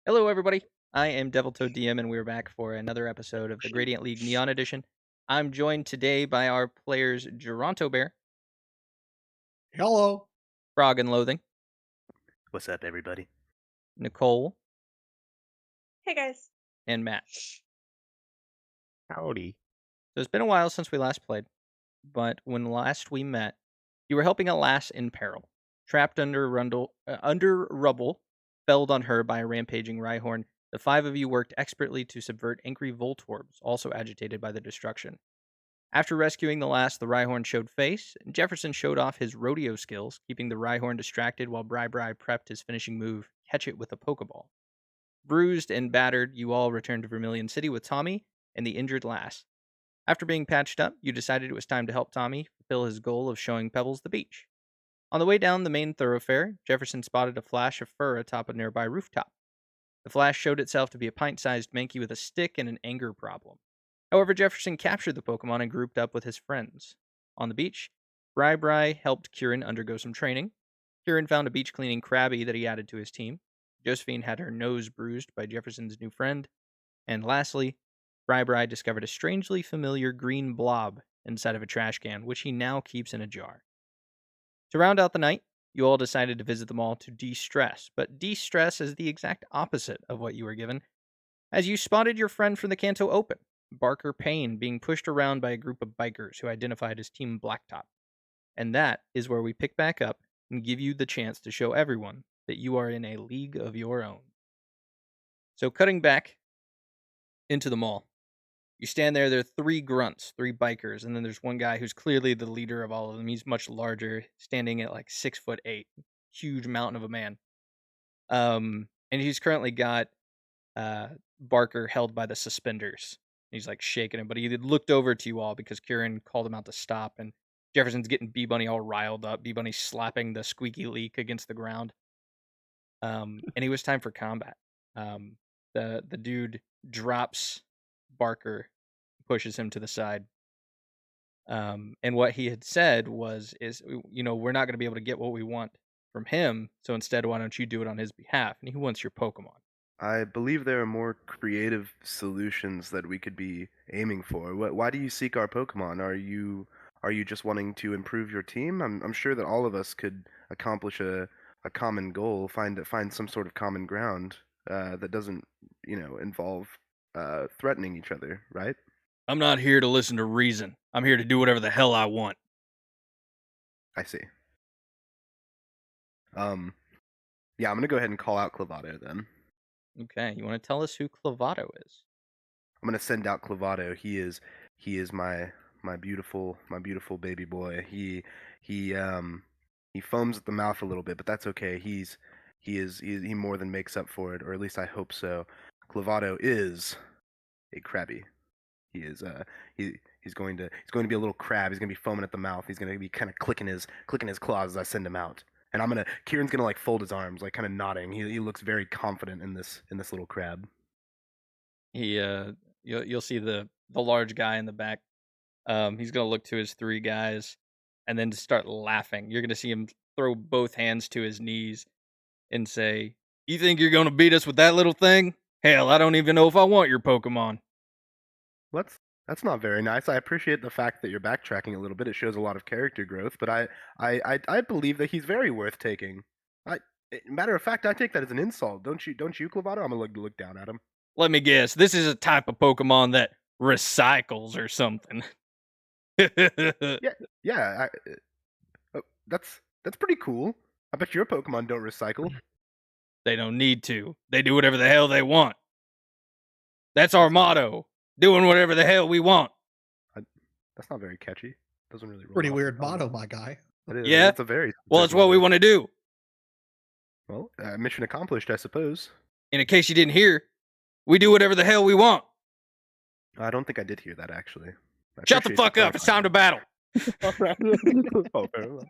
Hello, everybody. I am Devil Toad DM, and we're back for another episode of the Gradient League Neon Edition. I'm joined today by our players Geronto Bear, Hello. Frog and Loathing, What's up, everybody? Nicole, Hey guys. and Matt. Howdy. So it's been a while since we last played, but when last we met, you were helping a lass in peril, trapped under rubble, felled on her by a rampaging Rhyhorn. The five of you worked expertly to subvert angry Voltorbs, also agitated by the destruction. After rescuing the lass, the Rhyhorn showed face, and Jefferson showed off his rodeo skills, keeping the Rhyhorn distracted while Bri prepped his finishing move, catch it with a Pokeball. Bruised and battered, you all returned to Vermilion City with Tommy and the injured lass. After being patched up, you decided it was time to help Tommy fulfill his goal of showing Pebbles the beach. On the way down the main thoroughfare, Jefferson spotted a flash of fur atop a nearby rooftop. The flash showed itself to be a pint-sized Mankey with a stick and an anger problem. However, Jefferson captured the Pokemon and grouped up with his friends. On the beach, Bri helped Kieran undergo some training. Kieran found a beach cleaning Krabby that he added to his team. Josephine had her nose bruised by Jefferson's new friend. And lastly, Bri discovered a strangely familiar green blob inside of a trash can, which he now keeps in a jar. To round out the night, you all decided to visit the mall to de-stress, but de-stress is the exact opposite of what you were given, as you spotted your friend from the Kanto Open, Barker Payne, being pushed around by a group of bikers who identified as Team Blacktop. And that is where we pick back up and give you the chance to show everyone that you are in a league of your own. So cutting back into the mall, you stand there are three grunts, three bikers, and then there's one guy who's clearly the leader of all of them. He's much larger, standing at like 6'8", huge mountain of a man. And he's currently got Barker held by the suspenders. He's like shaking him, but he had looked over to you all because Kieran called him out to stop, and Jefferson's getting B-Bunny all riled up. B-Bunny slapping the squeaky leak against the ground. And it was time for combat. The dude drops Barker, pushes him to the side. And what he had said is, we're not going to be able to get what we want from him, so instead, why don't you do it on his behalf? And he wants your Pokemon. I believe there are more creative solutions that we could be aiming for. Why do you seek our Pokemon? Are you just wanting to improve your team? I'm sure that all of us could accomplish a common goal, find some sort of common ground that doesn't, involve threatening each other, right? I'm not here to listen to reason. I'm here to do whatever the hell I want. I see. Yeah, I'm gonna go ahead and call out Clavado then. Okay, you want to tell us who Clavado is? I'm gonna send out Clavado. He is my beautiful baby boy. He foams at the mouth a little bit, but that's okay. He more than makes up for it, or at least I hope so. Clavado is a crabby. He's going to be a little crab. He's gonna be foaming at the mouth. He's gonna be kind of clicking his claws as I send him out. And Kieran's gonna like fold his arms, like kind of nodding. He looks very confident in this little crab. He you'll see the large guy in the back. He's gonna look to his three guys and then just start laughing. You're gonna see him throw both hands to his knees and say, "You think you're gonna beat us with that little thing? Hell, I don't even know if I want your Pokemon." That's not very nice. I appreciate the fact that you're backtracking a little bit. It shows a lot of character growth, but I believe that he's very worth taking. Matter of fact, I take that as an insult. Don't you, Clavado? I'm gonna look down at him. Let me guess. This is a type of Pokemon that recycles or something. Yeah. That's pretty cool. I bet your Pokemon don't recycle. They don't need to. They do whatever the hell they want. That's our motto. Doing whatever the hell we want. That's not very catchy. Doesn't really roll Pretty off weird the tongue. motto, my guy. Yeah? It's a very Well, it's what we want to do. Well, mission accomplished, I suppose. And in case you didn't hear, we do whatever the hell we want. I don't think I did hear that, actually. Shut the fuck up. It's time to battle. Oh, fair enough.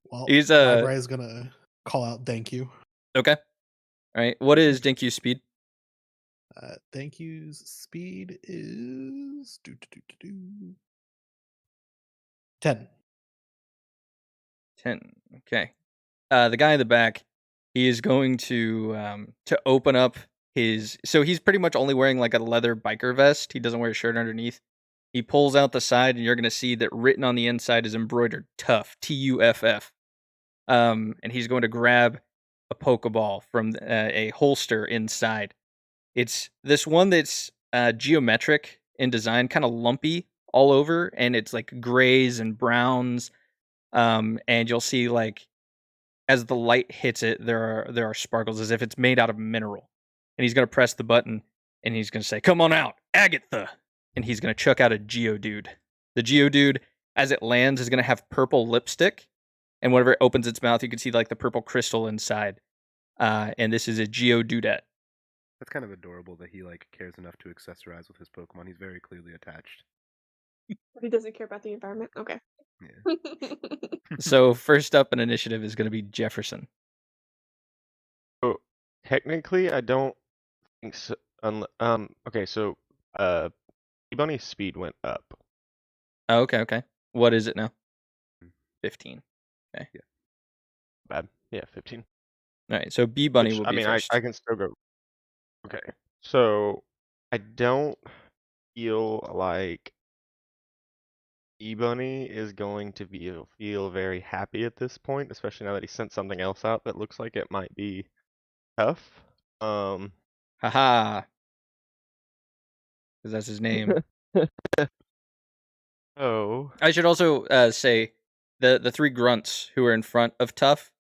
Well, He's Bry's gonna call out thank you. Okay. All right. What is Dink유's speed? Thank you's speed is 10. 10. Okay. The guy in the back, he is going to open up his. So he's pretty much only wearing like a leather biker vest. He doesn't wear a shirt underneath. He pulls out the side, and you're going to see that written on the inside is embroidered "Tuff," Tuff. And he's going to grab a Pokeball from a holster inside. It's this one that's geometric in design, kind of lumpy all over, and it's like grays and browns. And you'll see like as the light hits it, there are sparkles as if it's made out of mineral. And he's gonna press the button, and he's gonna say, "Come on out, Agatha!" And he's gonna chuck out a Geodude. The Geodude, as it lands, is gonna have purple lipstick, and whenever it opens its mouth, you can see like the purple crystal inside. And this is a Geodudette. That's kind of adorable that he like cares enough to accessorize with his Pokemon. He's very clearly attached. He doesn't care about the environment. Okay. Yeah. So first up in initiative is gonna be Jefferson. So technically, I don't think so. Okay, so Bunny's speed went up. Oh, okay. What is it now? 15. Bad. Yeah, 15. All right, so B Bunny Which, will I be mean, first. I can still go. Okay, so I don't feel like E-Bunny is going to feel very happy at this point, especially now that he sent something else out that looks like it might be tough. Haha. Because that's his name. Oh. I should also say the three grunts who are in front of Tuff,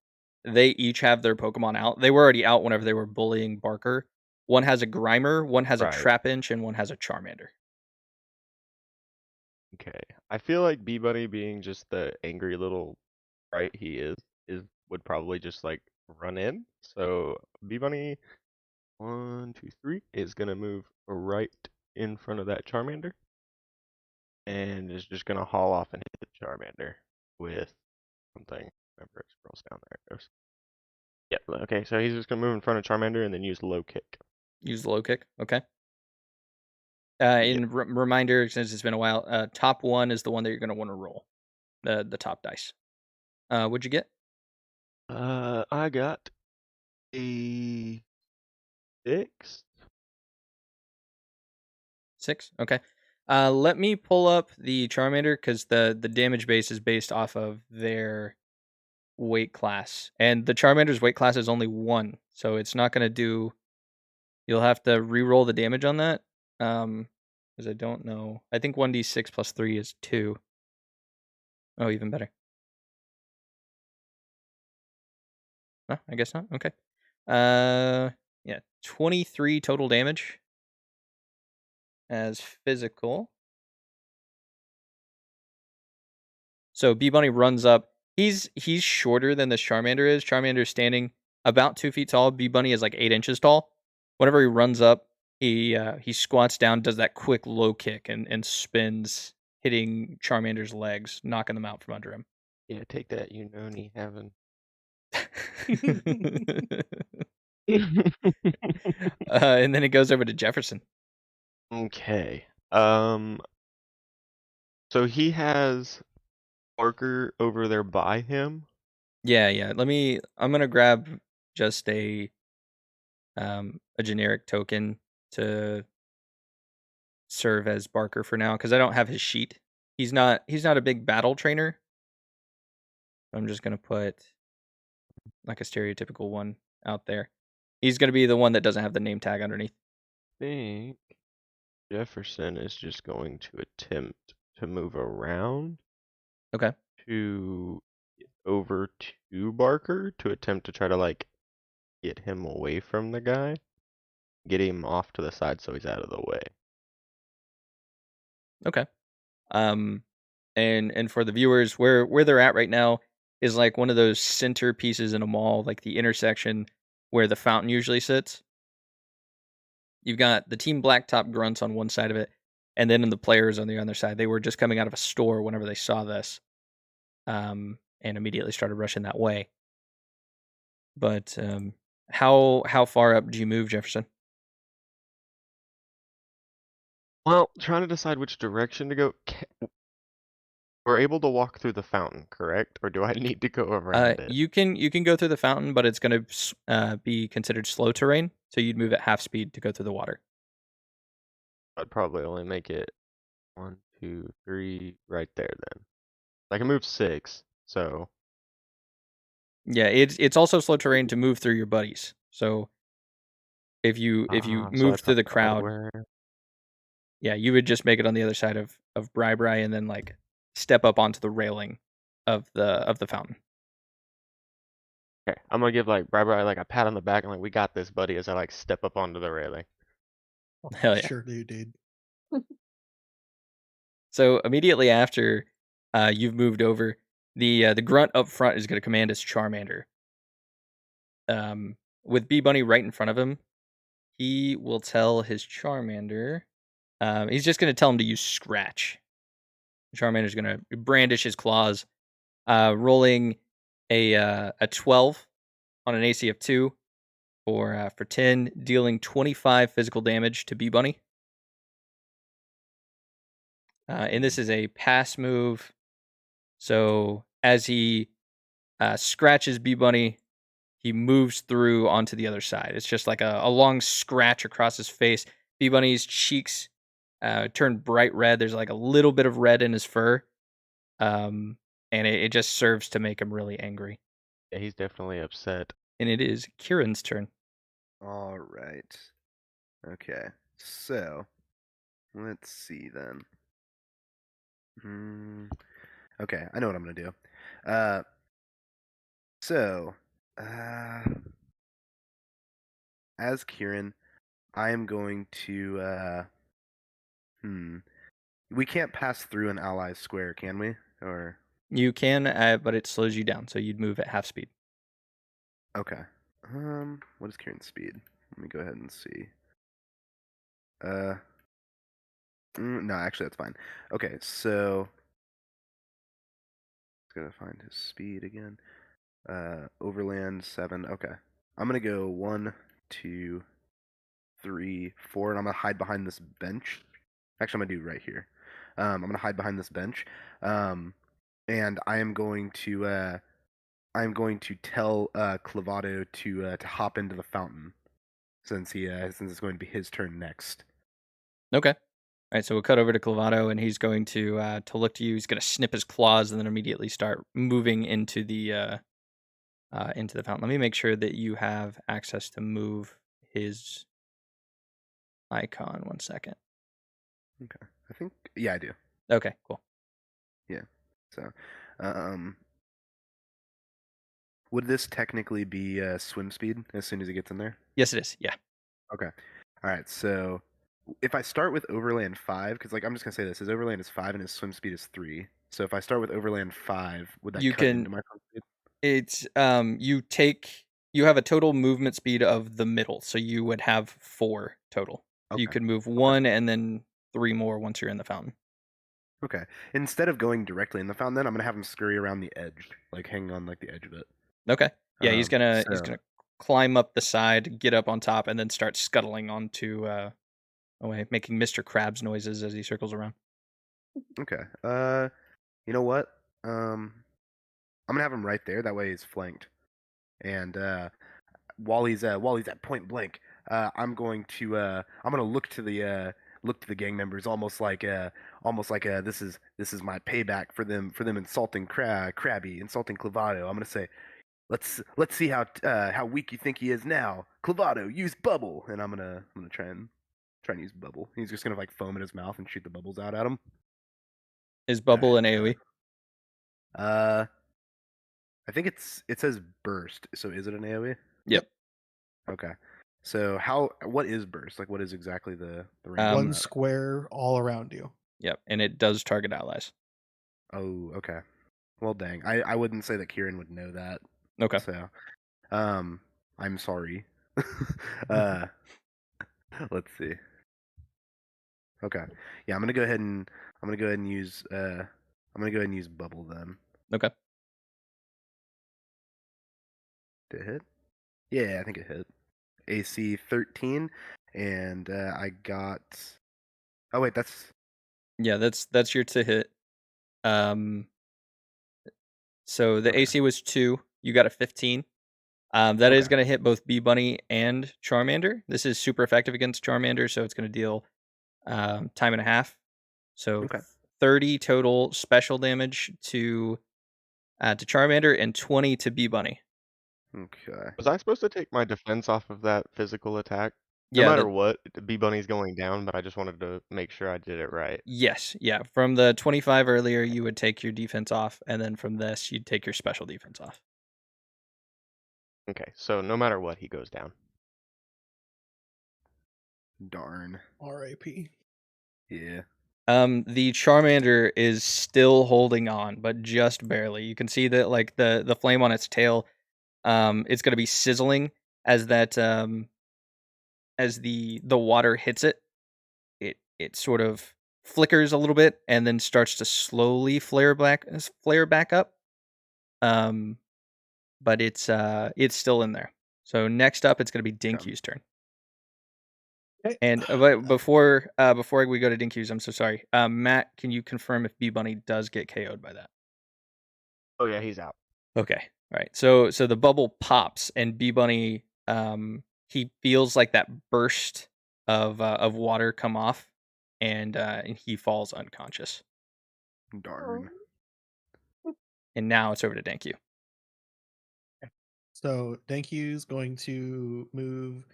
they each have their Pokemon out. They were already out whenever they were bullying Barker. One has a Grimer, one has Right. a Trapinch, and one has a Charmander. Okay. I feel like B-Bunny being just the angry little sprite he is would probably just like run in. So B-Bunny 1, 2, 3 is gonna move right in front of that Charmander. And is just gonna haul off and hit the Charmander with something. Remember, it scrolls down there. It goes. Yeah, okay, so he's just gonna move in front of Charmander and then use low kick. Use the low kick, okay. Reminder, since it's been a while, top one is the one that you're going to want to roll, the top dice. What'd you get? I got a 6. 6, okay. Let me pull up the Charmander because the damage base is based off of their weight class, and the Charmander's weight class is only 1, so it's not going to do. You'll have to re-roll the damage on that, because I don't know. I think 1d6 plus 3 is 2. Oh, even better. Oh, I guess not. Okay. Yeah, 23 total damage as physical. So B Bunny runs up. He's shorter than this Charmander is. Charmander's standing about 2 feet tall. B Bunny is like 8 inches tall. Whenever he runs up, he squats down, does that quick low kick, and spins, hitting Charmander's legs, knocking them out from under him. Yeah, take that, you know, knee having. And then it goes over to Jefferson. Okay. So he has Barker over there by him. Yeah. I'm gonna grab just a generic token to serve as Barker for now because I don't have his sheet. He's not a big battle trainer. I'm just gonna put like a stereotypical one out there. He's gonna be the one that doesn't have the name tag underneath. I think Jefferson is just going to attempt to move around. Okay. To over to Barker to attempt to try to like get him away from the guy. Get him off to the side so he's out of the way. Okay. And for the viewers, where they're at right now is like one of those center pieces in a mall, like the intersection where the fountain usually sits. You've got the Team Blacktop grunts on one side of it, and then the players on the other side. They were just coming out of a store whenever they saw this, and immediately started rushing that way. But how far up do you move, Jefferson? Well, trying to decide which direction to go. We're able to walk through the fountain, correct? Or do I need to go around it? You can go through the fountain, but it's going to be considered slow terrain, so you'd move at half speed to go through the water. I'd probably only make it 1, 2, 3 right there then. I can move 6, so Yeah, it's also slow terrain to move through your buddies. So if you so moved it's through like the crowd, where. yeah, you would just make it on the other side of Bri and then like step up onto the railing of the fountain. Okay, I'm gonna give like Bri like a pat on the back and like we got this, buddy, as I like step up onto the railing. Hell yeah. Sure do, dude. So immediately after you've moved over, the grunt up front is going to command his Charmander. With Bee Bunny right in front of him, he will tell his Charmander. He's just going to tell him to use Scratch. Charmander's going to brandish his claws, rolling a 12 on an AC of 2 for 10, dealing 25 physical damage to Bee Bunny. And this is a pass move. So as he scratches Bee Bunny, he moves through onto the other side. It's just like a long scratch across his face. Bee Bunny's cheeks turn bright red. There's like a little bit of red in his fur. And it just serves to make him really angry. Yeah, he's definitely upset. And it is Kieran's turn. All right. Okay. So, let's see then. Okay, I know what I'm gonna do. So, uh, as Kieran, I am going to. We can't pass through an ally square, can we? Or You can, but it slows you down, so you'd move at half speed. okay. What is Kieran's speed? Let me go ahead and see. No, actually that's fine. Okay, so let's gotta find his speed again. Overland 7. Okay, I'm gonna go 1, 2, 3, 4, and I'm gonna hide behind this bench. Actually, I'm gonna do right here. I'm gonna hide behind this bench, and I'm going to tell Clavado to hop into the fountain since since it's going to be his turn next. Okay. All right, so we'll cut over to Clavado, and he's going to look to you. He's going to snip his claws and then immediately start moving into the fountain. Let me make sure that you have access to move his icon. 1 second. Okay, I think I do. Okay, cool. Yeah. So, would this technically be swim speed as soon as he gets in there? Yes, it is. Yeah. Okay. All right. So if I start with Overland 5, because like I'm just gonna say this, his Overland is 5 and his swim speed is 3. So if I start with Overland 5, would that You cut can. into my swim speed? It's you have a total movement speed of the middle, so you would have 4 total. You Okay. could move 1 and then 3 more once you're in the fountain. Okay. Instead of going directly in the fountain, then I'm gonna have him scurry around the edge, like hanging on like the edge of it. Okay. Yeah, he's gonna So climb up the side, get up on top, and then start scuttling onto away, making Mr. Krabs noises as he circles around. okay. You know what? I'm gonna have him right there. That way he's flanked. And while he's at point blank, I'm gonna look to the gang members almost like this is my payback for them insulting Krabby, insulting Clavado. I'm gonna say let's see how weak you think he is now. Clavado, use bubble, and I'm gonna try and use bubble. He's just gonna like foam in his mouth and shoot the bubbles out at him. Is Bubble an Alright, AoE? I think it says burst. So is it an AoE? Yep. Okay. So what is burst? Like what is exactly the range? One of that? square all around you. Yep, and it does target allies. Oh, okay. Well, dang. I wouldn't say that Kieran would know that. Okay. So, I'm sorry. Let's see. Okay. Yeah, I'm gonna go ahead and use bubble then. Okay. Did it hit? Yeah, I think it hit. AC 13, and I got. Oh wait, that's Yeah, that's your to hit. So the Okay. AC was 2. You got a 15. That is Okay. going to hit both Bee Bunny and Charmander. This is super effective against Charmander, so it's going to deal time and a half. So Okay. 30 total special damage to Charmander and 20 to Bee Bunny. Okay. Was I supposed to take my defense off of that physical attack? No Yeah, matter what, the Bee Bunny's going down, but I just wanted to make sure I did it right. yes, yeah. From the 25 earlier, you would take your defense off, and then from this, you'd take your special defense off. Okay, so no matter what, he goes down. Darn. R.I.P. Yeah. The Charmander is still holding on, but just barely. You can see that, like, the flame on its tail, it's gonna be sizzling as that as the water hits it. It sort of flickers a little bit and then starts to slowly flare back up. Um, but it's still in there. So next up, it's gonna be Dinkyu's turn. Okay. And but before we go to Dinkyu's, I'm so sorry. Matt, can you confirm if Bee Bunny does get KO'd by that? Oh yeah, he's out. Okay. All right. So the bubble pops and Bee Bunny he feels like that burst of water come off and he falls unconscious. Darn. And now it's over to Denkyu. So Denkyu's going to move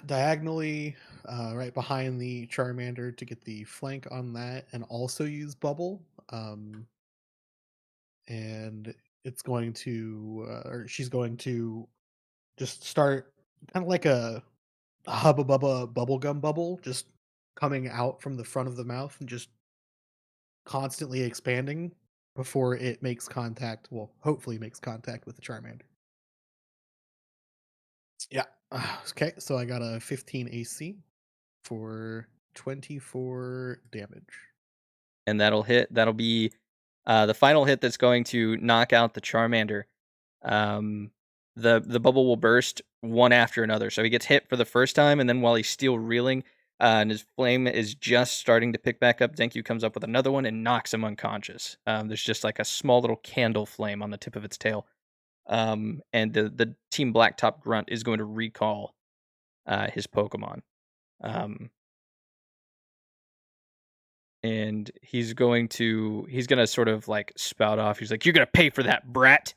diagonally right behind the Charmander to get the flank on that and also use Bubble. And it's going to, or she's going to just start kind of like a hubba bubba bubblegum bubble, just coming out from the front of the mouth and just constantly expanding before it makes contact. Well, hopefully makes contact with the Charmander. Yeah. Okay, so I got a 15 AC for 24 damage. And that'll hit. That'll be the final hit that's going to knock out the Charmander. The bubble will burst one after another. So he gets hit for the first time, and then while he's still reeling, and his flame is just starting to pick back up, Denkyu comes up with another one and knocks him unconscious. There's just like a small little candle flame on the tip of its tail. And the Team Blacktop Grunt is going to recall his Pokemon. And he's gonna sort of like spout off. He's like, "You're gonna pay for that, brat."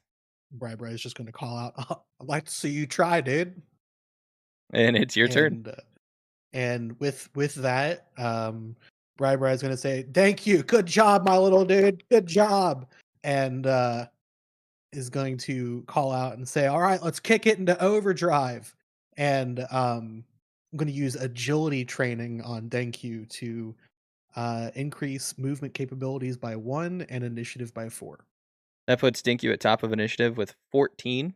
Bri is just going to call out, "I'd like to see you try, dude." And it's your turn. And with that, Bri is going to say, "Thank you, good job, my little dude, good job," and is going to call out and say, "All right, let's kick it into overdrive." And I'm going to use agility training on Denkyu to increase movement capabilities by 1 and initiative by 4. That puts Dinkyu at top of initiative with 14.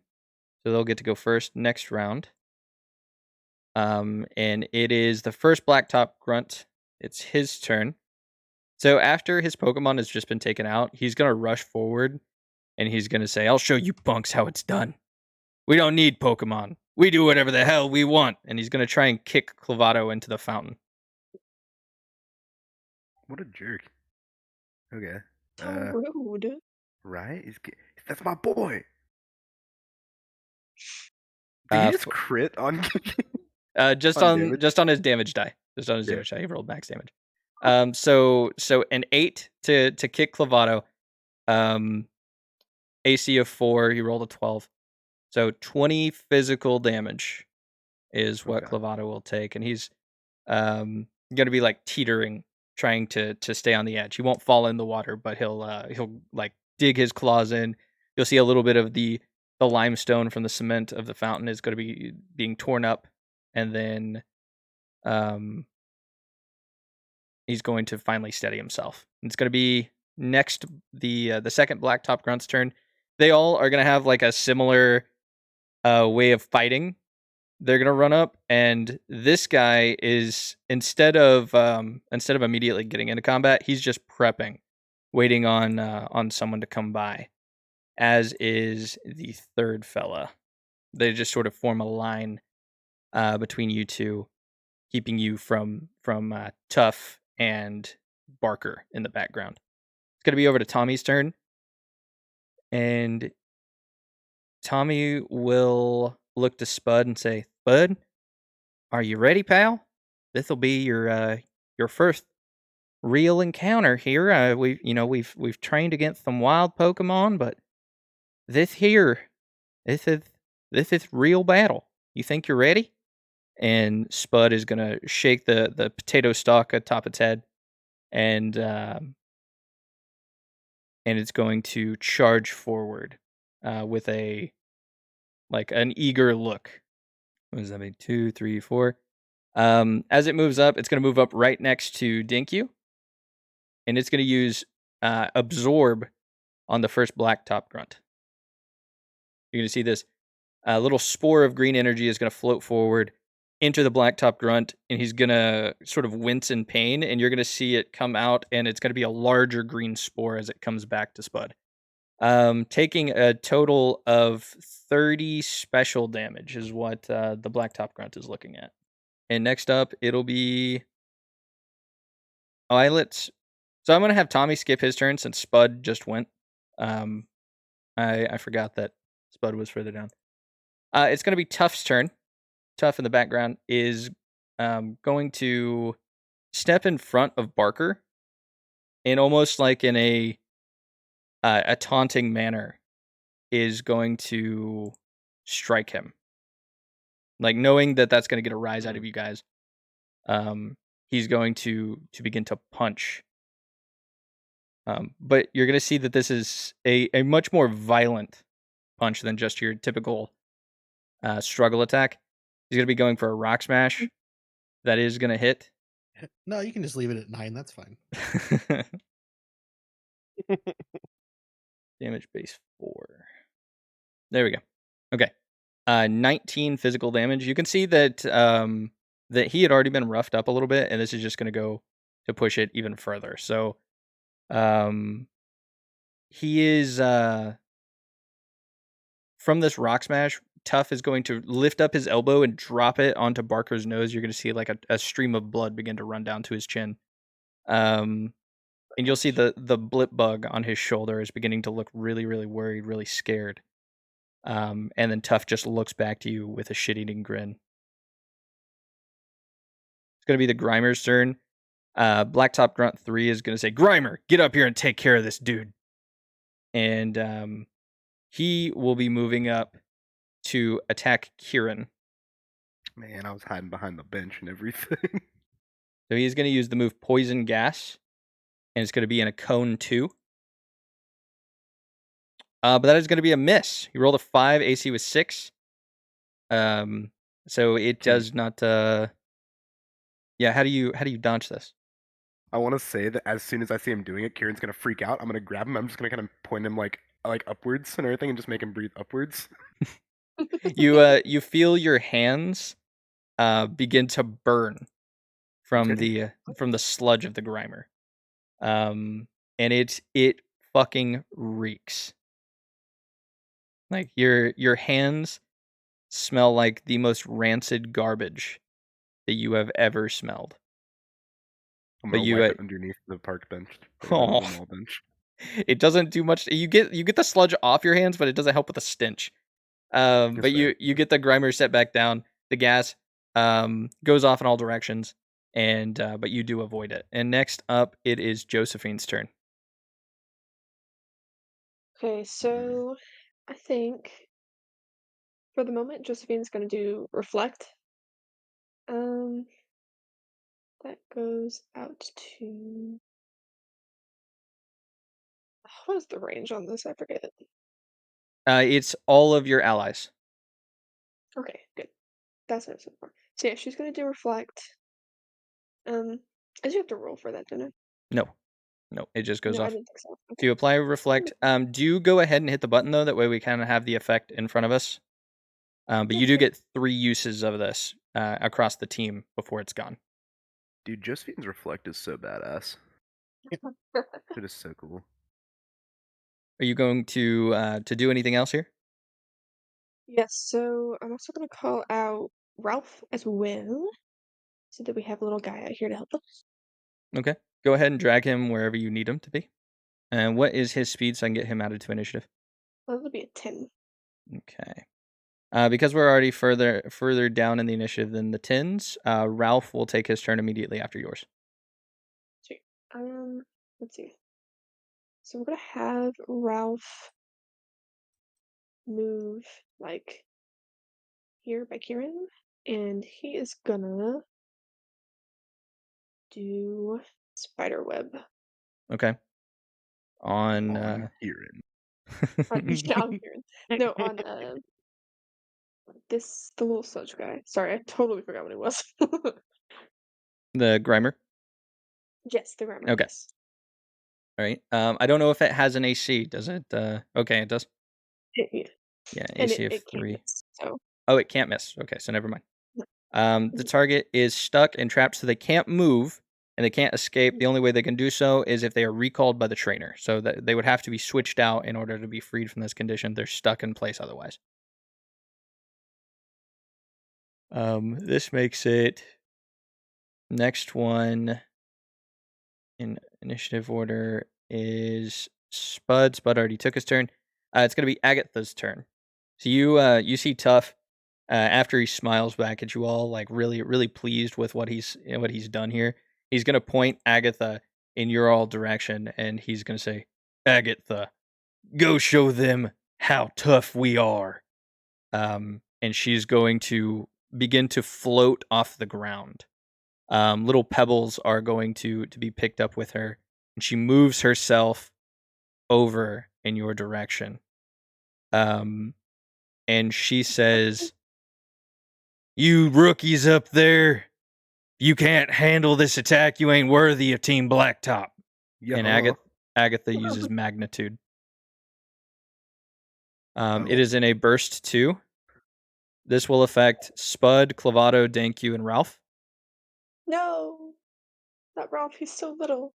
So they'll get to go first next round. And it is the first Blacktop Grunt. It's his turn. So after his Pokemon has just been taken out, he's gonna rush forward and he's gonna say, "I'll show you punks how it's done. We don't need Pokemon. We do whatever the hell we want." And he's gonna try and kick Clovato into the fountain. What a jerk. Okay. How rude. Right? That's my boy. Did he just crit on Just on on damage? just on his damage die. Just on his Yeah. damage die. He rolled max damage. So an 8 to kick Clovato. AC of 4. He rolled a 12. So 20 physical damage is what Okay. Clovato will take, and he's going to be like teetering, trying to stay on the edge. He won't fall in the water, but he'll like dig his claws in. You'll see a little bit of the limestone from the cement of the fountain is going to be being torn up, and then he's going to finally steady himself. It's going to be next the second Blacktop Grunt's turn. They all are going to have like a similar way of fighting. They're going to run up, and this guy is instead of immediately getting into combat, he's just prepping, waiting on someone to come by. As is the third fella. They just sort of form a line between you two, keeping you from Tuff and Barker in the background. It's going to be over to Tommy's turn. And Tommy will look to Spud and say, Spud, are you ready, pal? This'll be your first real encounter here. We've trained against some wild Pokemon, but this here, this is real battle. You think you're ready? And Spud is gonna shake the potato stalk atop its head, and it's going to charge forward with an eager look. What does that mean? 2, 3, 4. As it moves up, it's gonna move up right next to Dinkyu, and it's gonna use absorb on the first blacktop grunt. You're gonna see this little spore of green energy is gonna float forward, enter the blacktop grunt, and he's gonna sort of wince in pain, and you're gonna see it come out, and it's gonna be a larger green spore as it comes back to Spud. Taking a total of 30 special damage is what the blacktop grunt is looking at. And next up, it'll be Violet's. So I'm gonna have Tommy skip his turn since Spud just went. I forgot that Spud was further down. It's gonna be Tuff's turn. Tuff in the background is going to step in front of Barker and almost like in a taunting manner is going to strike him. Like knowing that that's going to get a rise out of you guys. He's going to begin to punch. But you're going to see that this is a much more violent punch than just your typical struggle attack. He's going to be going for a rock smash. That is going to hit. No, you can just leave it at 9. That's fine. Damage base 4. There we go. Okay. 19 physical damage. You can see that that he had already been roughed up a little bit, and this is just going to go to push it even further. So he is from this rock smash, Tuff is going to lift up his elbow and drop it onto Barker's nose. You're going to see like a stream of blood begin to run down to his chin. And you'll see the blip bug on his shoulder is beginning to look really, really worried, really scared. And then Tuff just looks back to you with a shit-eating grin. It's going to be the Grimer's turn. Blacktop Grunt 3 is going to say, Grimer, get up here and take care of this dude. And he will be moving up to attack Kieran. Man, I was hiding behind the bench and everything. So he's going to use the move Poison Gas, and it's going to be in a cone 2. But that is going to be a miss. He rolled a 5, AC was 6. So it does not. Yeah, how do you dodge this? I want to say that as soon as I see him doing it, Kieran's gonna freak out. I'm gonna grab him. I'm just gonna kind of point him like upwards and everything, and just make him breathe upwards. You feel your hands begin to burn from the sludge of the Grimer, and it fucking reeks. Like your hands smell like the most rancid garbage that you have ever smelled. I'm But gonna you wipe it underneath the park bench. Oh. The mall bench. It doesn't do much. You get the sludge off your hands, but it doesn't help with the stench. But fair. you get the Grimer set back down. The gas goes off in all directions, and but you do avoid it. And next up, it is Josephine's turn. Okay, so I think for the moment, Josephine's gonna do reflect. That goes out to what is the range on this? I forget. It's all of your allies. Okay, good. That's what I was looking for. So yeah, she's gonna do reflect. I do have to roll for that, don't I? No, it just goes No, I off. didn't think so. Do you apply reflect? Do go ahead and hit the button though. That way we kind of have the effect in front of us. But Yeah, you do sure. get 3 uses of this across the team before it's gone. Dude, Josephine's reflect is so badass. It is so cool. Are you going to do anything else here? Yes, so I'm also gonna call out Ralph as well, so that we have a little guy out here to help us. Okay. Go ahead and drag him wherever you need him to be. And what is his speed so I can get him added to initiative? Well, that'll be a 10. Okay. Because we're already further down in the initiative than the 10s, Ralph will take his turn immediately after yours. Sweet. Let's see. So we're gonna have Ralph move like here by Kieran, and he is gonna do spider web. Okay. On Kieran. On Kieran. No, on the little sludge guy. Sorry, I totally forgot what it was. the Grimer. Yes, the grammar. Okay. Yes. All right. I don't know if it has an AC. Does it? Okay, it does. Yeah. Yeah, And AC of it can't 3. miss, so Oh, it can't miss. Okay, so never mind. no. The target is stuck and trapped, so they can't move and they can't escape. The only way they can do so is if they are recalled by the trainer. So that they would have to be switched out in order to be freed from this condition. They're stuck in place otherwise. This makes it next one in initiative order is Spud. Spud already took his turn. It's gonna be Agatha's turn. So you see Tuff after he smiles back at you all, like really pleased with what he's done here. He's gonna point Agatha in your all direction, and he's gonna say, "Agatha, go show them how tough we are." And she's going to begin to float off the ground. Little pebbles are going to be picked up with her, and she moves herself over in your direction. And she says, "You rookies up there, you can't handle this attack. You ain't worthy of Team Blacktop." And Agatha uses magnitude. It is in a burst 2. This will affect Spud, Clavato, Danku, and Ralph. No, not Ralph. He's so little.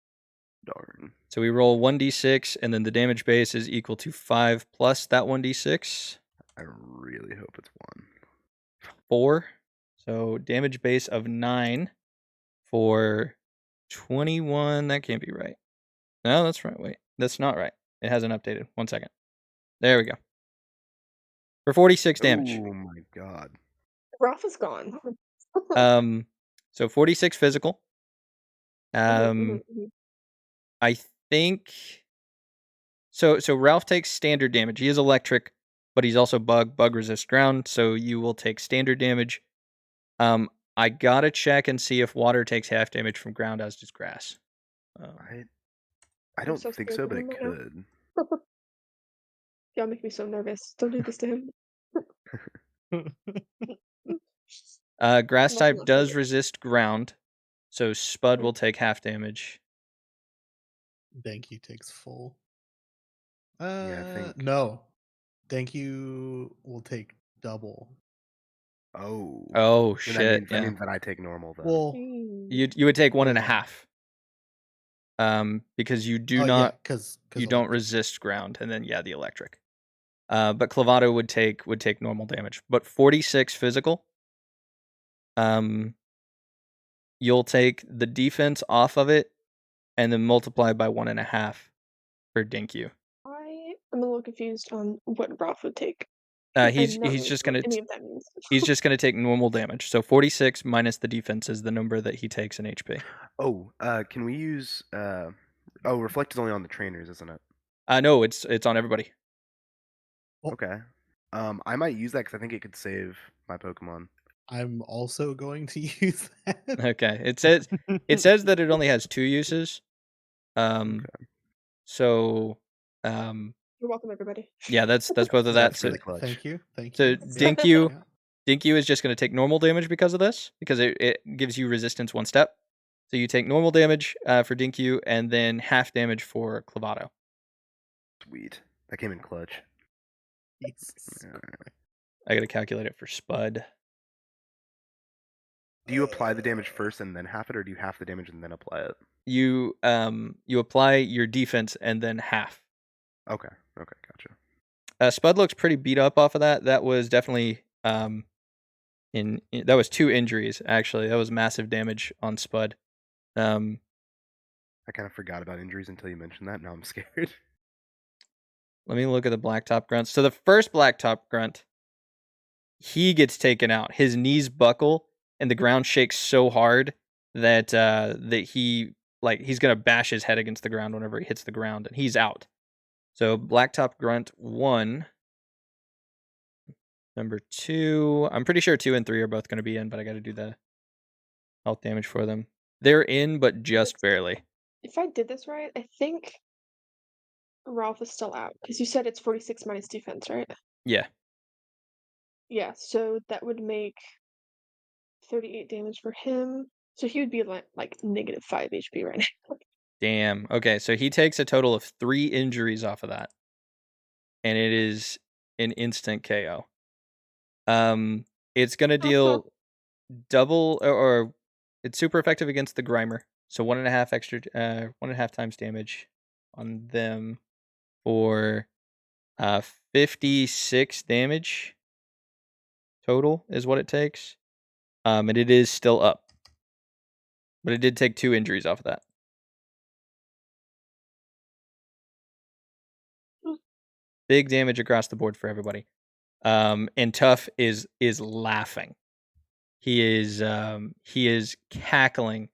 Darn. So we roll 1d6, and then the damage base is equal to 5 plus that 1d6. I really hope it's 1. 4. So damage base of 9 for 21. That can't be right. No, that's right. Wait, that's not right. It hasn't updated. 1 second. There we go. For 46 damage. Oh my god. Ralph is gone. So 46 physical. Mhm. I think so Ralph takes standard damage. He is electric, but he's also bug resist ground, so you will take standard damage. I gotta check and see if water takes half damage from ground, as does grass. I don't so think scared so, of but him it right now. could. Y'all make me so nervous. Don't do this to him. Grass I'm also type not does nervous. resist ground, so Spud will take half damage. Danku takes full. Yeah, I think. No. Danku will take double. Oh. Oh Then shit! that means that I take normal then. Well, you would take 1.5. Because you do not because you don't resist ground, and then the electric. But Clavato would take normal damage, but 46 physical. You'll take the defense off of it, and then multiply by 1.5 for Danku. I am a little confused on what Ralph would take. He's just gonna any of that means. he's just gonna take normal damage. So 46 minus the defense is the number that he takes in HP. Oh, can we use reflect is only on the trainers, isn't it? No, it's on everybody. Okay. I might use that because I think it could save my Pokemon. I'm also going to use that. Okay. It says that it only has 2 uses. So You're welcome, everybody. yeah, that's both of that. That's really So clutch. Thank you. So Yeah. Danku is just going to take normal damage because of this, because it gives you resistance 1 step. So you take normal damage for Danku, and then half damage for Clavato. Sweet. That came in clutch. Jesus. I got to calculate it for Spud. Do you apply the damage first and then half it, or do you half the damage and then apply it? You apply your defense and then half. Okay, gotcha. Spud looks pretty beat up off of that. That was definitely that was 2 injuries actually. That was massive damage on Spud. I kind of forgot about injuries until you mentioned that. Now I'm scared. Let me look at the blacktop grunt. So the first blacktop grunt, he gets taken out. His knees buckle and the ground shakes so hard that he's gonna bash his head against the ground whenever he hits the ground, and he's out. So blacktop grunt 1, number 2. I'm pretty sure 2 and 3 are both gonna be in, but I got to do the health damage for them. They're in, but just barely. If I did this right, I think Ralph is still out because you said it's 46 minus defense, right? Yeah. Yeah, so that would make 38 damage for him. So he would be like negative 5 HP right now. Damn. Okay, so he takes a total of 3 injuries off of that, and it is an instant KO. It's gonna deal double or it's super effective against the Grimer. So 1.5 extra, 1.5 times damage on them for 56 damage total is what it takes. And it is still up, but it did take 2 injuries off of that. Big damage across the board for everybody. And Tuff is laughing. He is cackling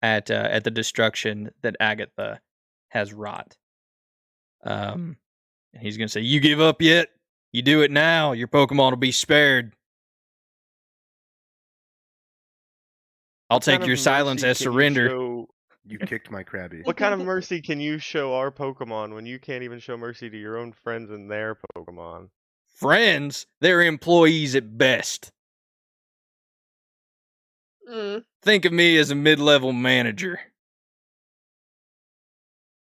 at the destruction that Agatha has wrought. And he's gonna say, "You give up yet? You do it now. Your Pokemon will be spared. I'll What kind take of your silence mercy as can you surrender." show- You kicked my Krabby. What kind of mercy can you show our Pokemon when you can't even show mercy to your own friends and their Pokemon? Friends, they're employees at best. Think of me as a mid-level manager.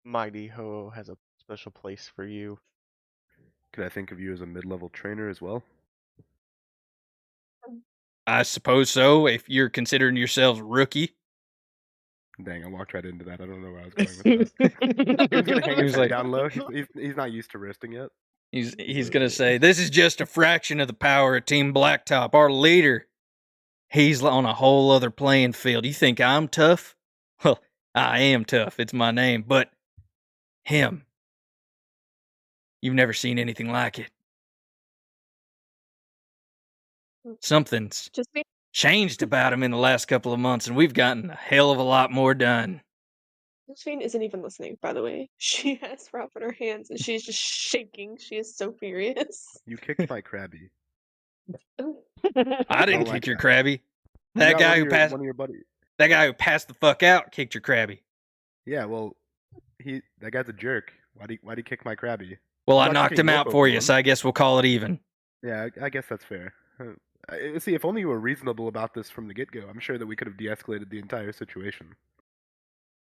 Mighty Ho has a special place for you. Could I think of you as a mid-level trainer as well? I suppose so, if you're considering yourselves rookie. Dang, I walked right into that. I don't know where I was going with that. He was gonna hang He his was head like- down low. He's not used to wristing yet. He's gonna say, "This is just a fraction of the power of Team Blacktop. Our leader, he's on a whole other playing field. You think I'm tough? Well, I am tough. It's my name. But him, you've never seen anything like it. Something's Just me. changed about him in the last couple of months, and we've gotten a hell of a lot more done." Josephine isn't even listening, by the way. She has Ralph in her hands and she's just shaking. She is so furious. You kicked my Krabby. I didn't Don't like kick your that. Krabby. You That got guy one who of passed one of your buddies. that guy who passed the fuck out kicked your Krabby. Yeah, well, that guy's a jerk. Why'd he kick my Krabby? Well, I'm I not knocked kicking him your out for you, Pokemon. so I guess we'll call it even. Yeah, I guess that's fair. See, if only you were reasonable about this from the get-go, I'm sure that we could have de-escalated the entire situation.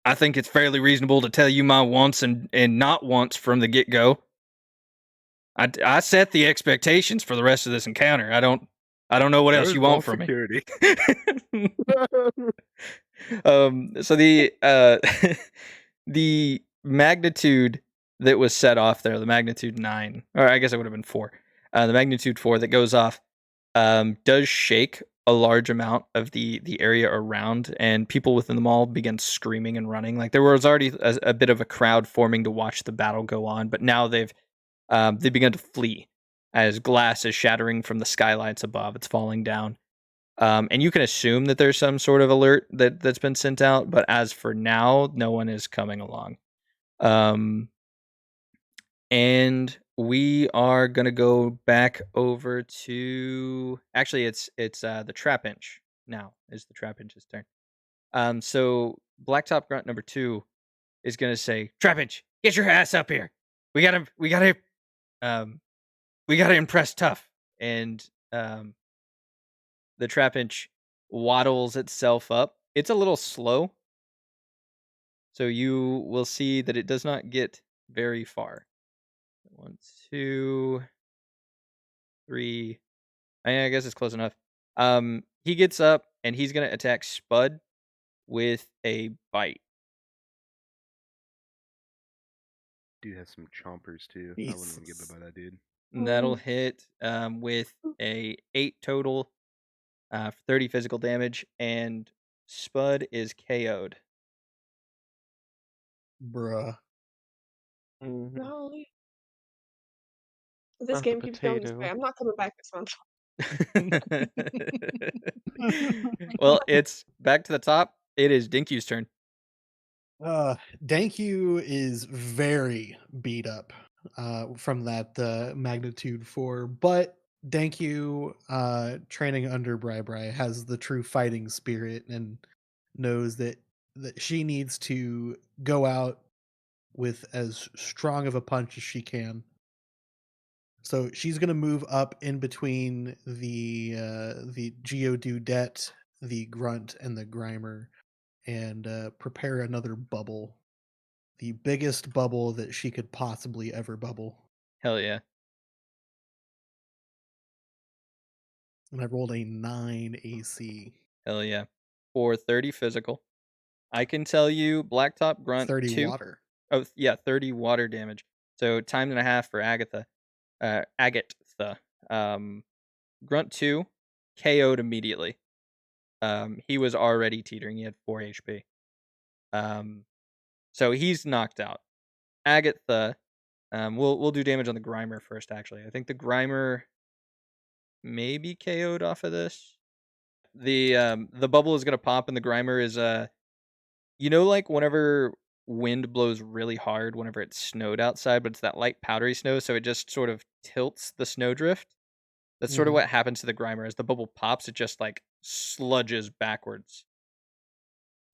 I think it's fairly reasonable to tell you my wants and not wants from the get-go. I set the expectations for the rest of this encounter. I don't know what else There's you want no from security. me. So the magnitude that was set off there, the magnitude 9, or I guess it would have been 4. The magnitude 4 that goes off does shake a large amount of the area around, and people within the mall begin screaming and running. Like there was already a bit of a crowd forming to watch the battle go on, but now they've begun to flee as glass is shattering from the skylights above. It's falling down. And you can assume that there's some sort of alert that's been sent out, but as for now, no one is coming along. And we are gonna go back over to actually it's the Trapinch now is the Trapinch's turn. So Blacktop Grunt number 2 is gonna say, "Trapinch, get your ass up here. We gotta impress Tuff." And the Trapinch waddles itself up. It's a little slow, so you will see that it does not get very far. 1, 2, 3. I guess it's close enough. He gets up and he's gonna attack Spud with a bite. Dude has some chompers too. I wouldn't want to get bit by that dude. And that'll hit with a 8 total, 30 physical damage, and Spud is KO'd. Bruh. Mhm. Golly. If this Not the game keeps going this way, potato. I'm not coming back this month. Well, it's back to the top. It is Dinky's turn. Dankyu is very beat up from that magnitude 4, but Dankyu training under Bri has the true fighting spirit and knows that she needs to go out with as strong of a punch as she can. So she's gonna move up in between the Geodudet, the Grunt, and the Grimer, and prepare another bubble, the biggest bubble that she could possibly ever bubble. Hell yeah. And I rolled a 9 AC, Hell yeah. For 30 physical. I can tell you Blacktop Grunt 30 2. water. Oh, yeah, 30 water damage. So time and a half for Agatha. Grunt 2 KO'd immediately. He was already teetering. He had 4 HP. So he's knocked out. Agatha, we'll do damage on the Grimer first, actually. I think the Grimer may be KO'd off of this. The bubble is gonna pop and the Grimer is like whenever wind blows really hard whenever it's snowed outside, but it's that light powdery snow, so it just sort of tilts the snowdrift. That's sort of Mhm. what happens to the Grimer. As the bubble pops, it just like sludges backwards.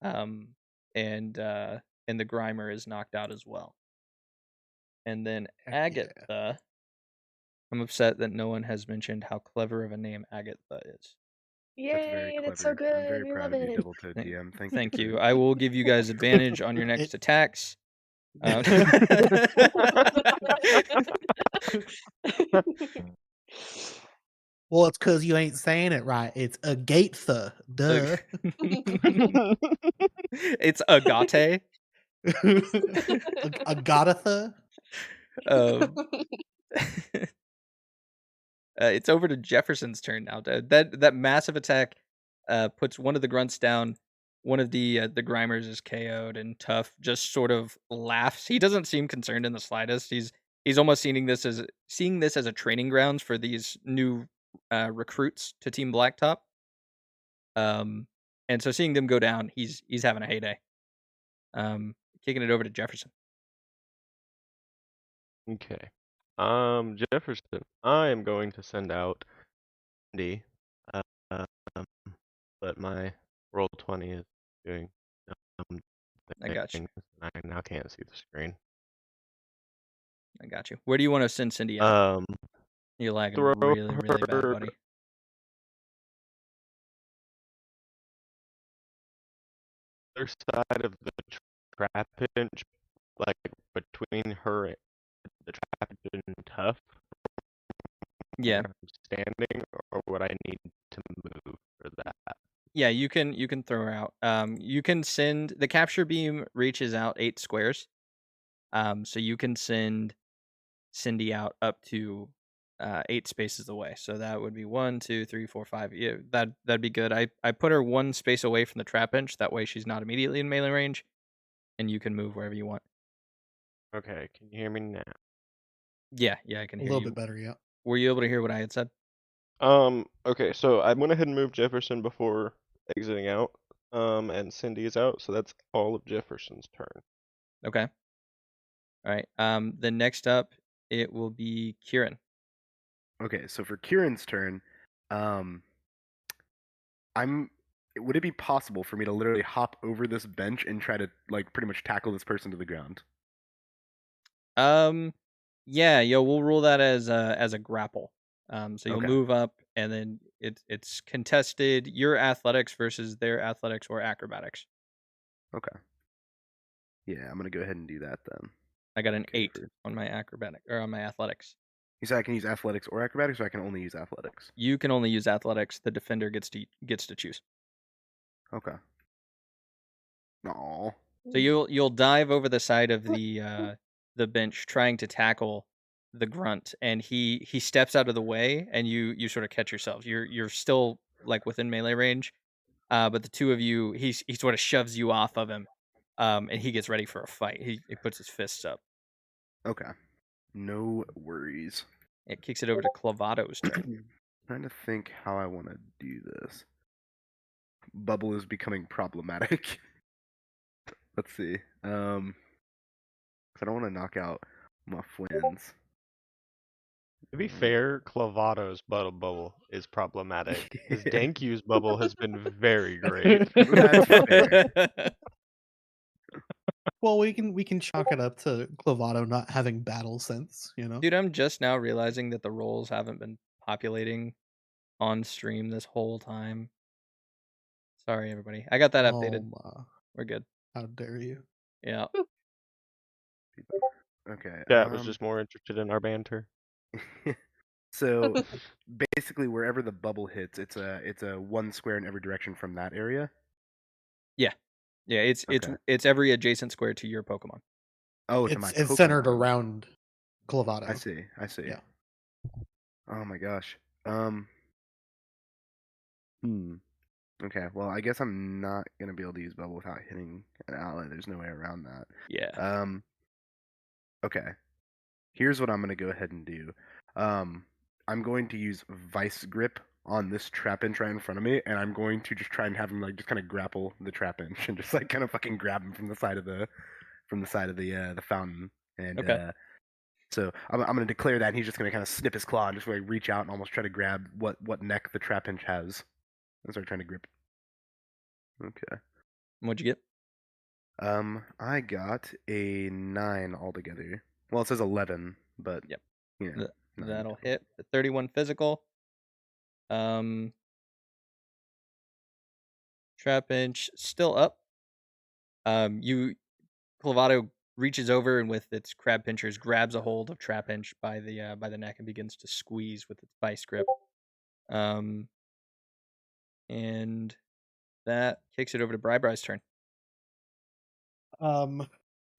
And the Grimer is knocked out as well. And then Heck yeah. Agatha, I'm upset that no one has mentioned how clever of a name Agatha is. That's very Yay, that's so clever. I'm good. very We proud love of you, it. Double Toad DM. Thank you. you. I will give you guys advantage on your next It- attacks. Well, it's because you ain't saying it right. It's Agatha. Duh. It's Agate. Agatha. Um, it's over to Jefferson's turn now. That massive attack puts one of the grunts down. One of the Grimers is KO'd, and Tuff just sort of laughs. He doesn't seem concerned in the slightest. He's almost seeing this as a training grounds for these new recruits to Team Blacktop. And so seeing them go down, he's having a heyday. Kicking it over to Jefferson. Okay. Jefferson, I am going to send out D. Um, but my roll 20 is doing I got you. things. I now can't see the screen. I got you. Where do you want to send Cindy out? You're lagging Throw really, really bad, her buddy. other side of the trap bench, like between her and the trap bench and Tuff, Yeah. where I'm standing, or would I need to move for that? Yeah, you can throw her out. You can send the capture beam reaches out 8 squares. So you can send Cindy out up to 8 spaces away. So that would be 1, 2, 3, 4, 5. Yeah, that'd be good. I put her 1 space away from the trap bench. That way she's not immediately in melee range, and you can move wherever you want. Okay, can you hear me now? Yeah, I can A hear little you. bit better, yeah. Were you able to hear what I had said? Okay, so I went ahead and moved Jefferson before exiting out, and Cindy is out, so that's all of Jefferson's turn. Okay. All right. Then next up, it will be Kieran. Okay, so for Kieran's turn, um, would it be possible for me to literally hop over this bench and try to like pretty much tackle this person to the ground? Yeah, we'll rule that as a grapple. So you'll Okay. move up, and then it's contested. Your athletics versus their athletics or acrobatics. Okay. Yeah, I'm gonna go ahead and do that then. I got an Okay, 8 on my on my athletics. You said I can use athletics or acrobatics, or I can only use athletics. You can only use athletics. The defender gets to choose. Okay. No. So you'll dive over the side of the bench trying to tackle the grunt, and he steps out of the way, and you sort of catch yourself. You're still like within melee range, but the two of you, he sort of shoves you off of him, and he gets ready for a fight. He puts his fists up. Okay. No worries. It kicks it over to Clavato's turn. Trying to think how I want to do this. Bubble is becoming problematic. Let's see. 'Cause I don't want to knock out my friends. To be fair, Clavato's bubble is problematic. His Dankyu's bubble has been very great. That's fair. Well, we can chalk it up to Clavato not having battle sense, you know? Dude, I'm just now realizing that the roles haven't been populating on stream this whole time. Sorry, everybody. I got that updated. We're good. How dare you? Yeah. Okay. That was just more interested in our banter. So basically, wherever the bubble hits, it's a 1 square in every direction from that area. Yeah, it's every adjacent square to your Pokemon. Oh, to my It's centered Pokemon. around Clavato. I see. Yeah. Oh my gosh. Okay. Well, I guess I'm not gonna be able to use bubble without hitting an ally. There's no way around that. Yeah. Okay. Here's what I'm gonna go ahead and do. I'm going to use Vice Grip on this Trapinch right in front of me, and I'm going to just try and have him like just kind of grapple the Trapinch and just like kind of fucking grab him from the side of the fountain. And Okay. so I'm gonna declare that, and he's just gonna kind of snip his claw and just like reach out and almost try to grab what neck the Trapinch has and start trying to grip. Okay. What'd you get? I got a 9 altogether. Well, it says 11, but Yep. you know, 9 That'll total. hit the 31 physical. Trapinch still up. Clavato reaches over and with its crab pinchers grabs a hold of Trapinch by the neck and begins to squeeze with its vice grip. And that kicks it over to Brybry's turn.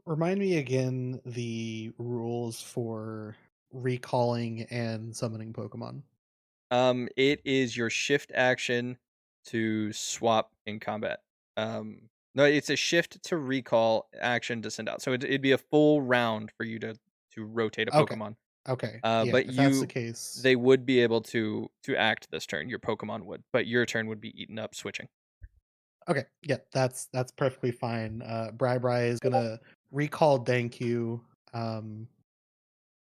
Remind me again the rules for recalling and summoning Pokemon. It is your shift action to swap in combat. No, it's a shift to recall action to send out. So it'd be a full round for you to rotate a Okay. Pokemon. Okay. But if that's the case, they would be able to act this turn. Your Pokemon would, but your turn would be eaten up switching. okay, yeah, that's perfectly fine. Bri is gonna recall Dankyu,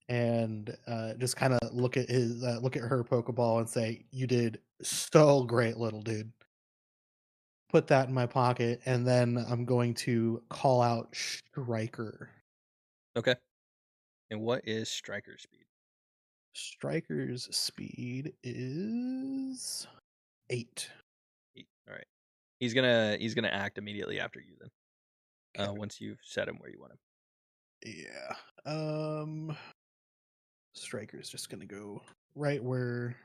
and just kind of look at her Pokeball and say, "You did so great, little dude." Put that in my pocket, and then I'm going to call out Striker. Okay. And what is Striker's speed? Striker's speed is 8. 8. All right. He's gonna act immediately after you then. Okay. Once you've set him where you want him. Yeah. Striker's just gonna go right where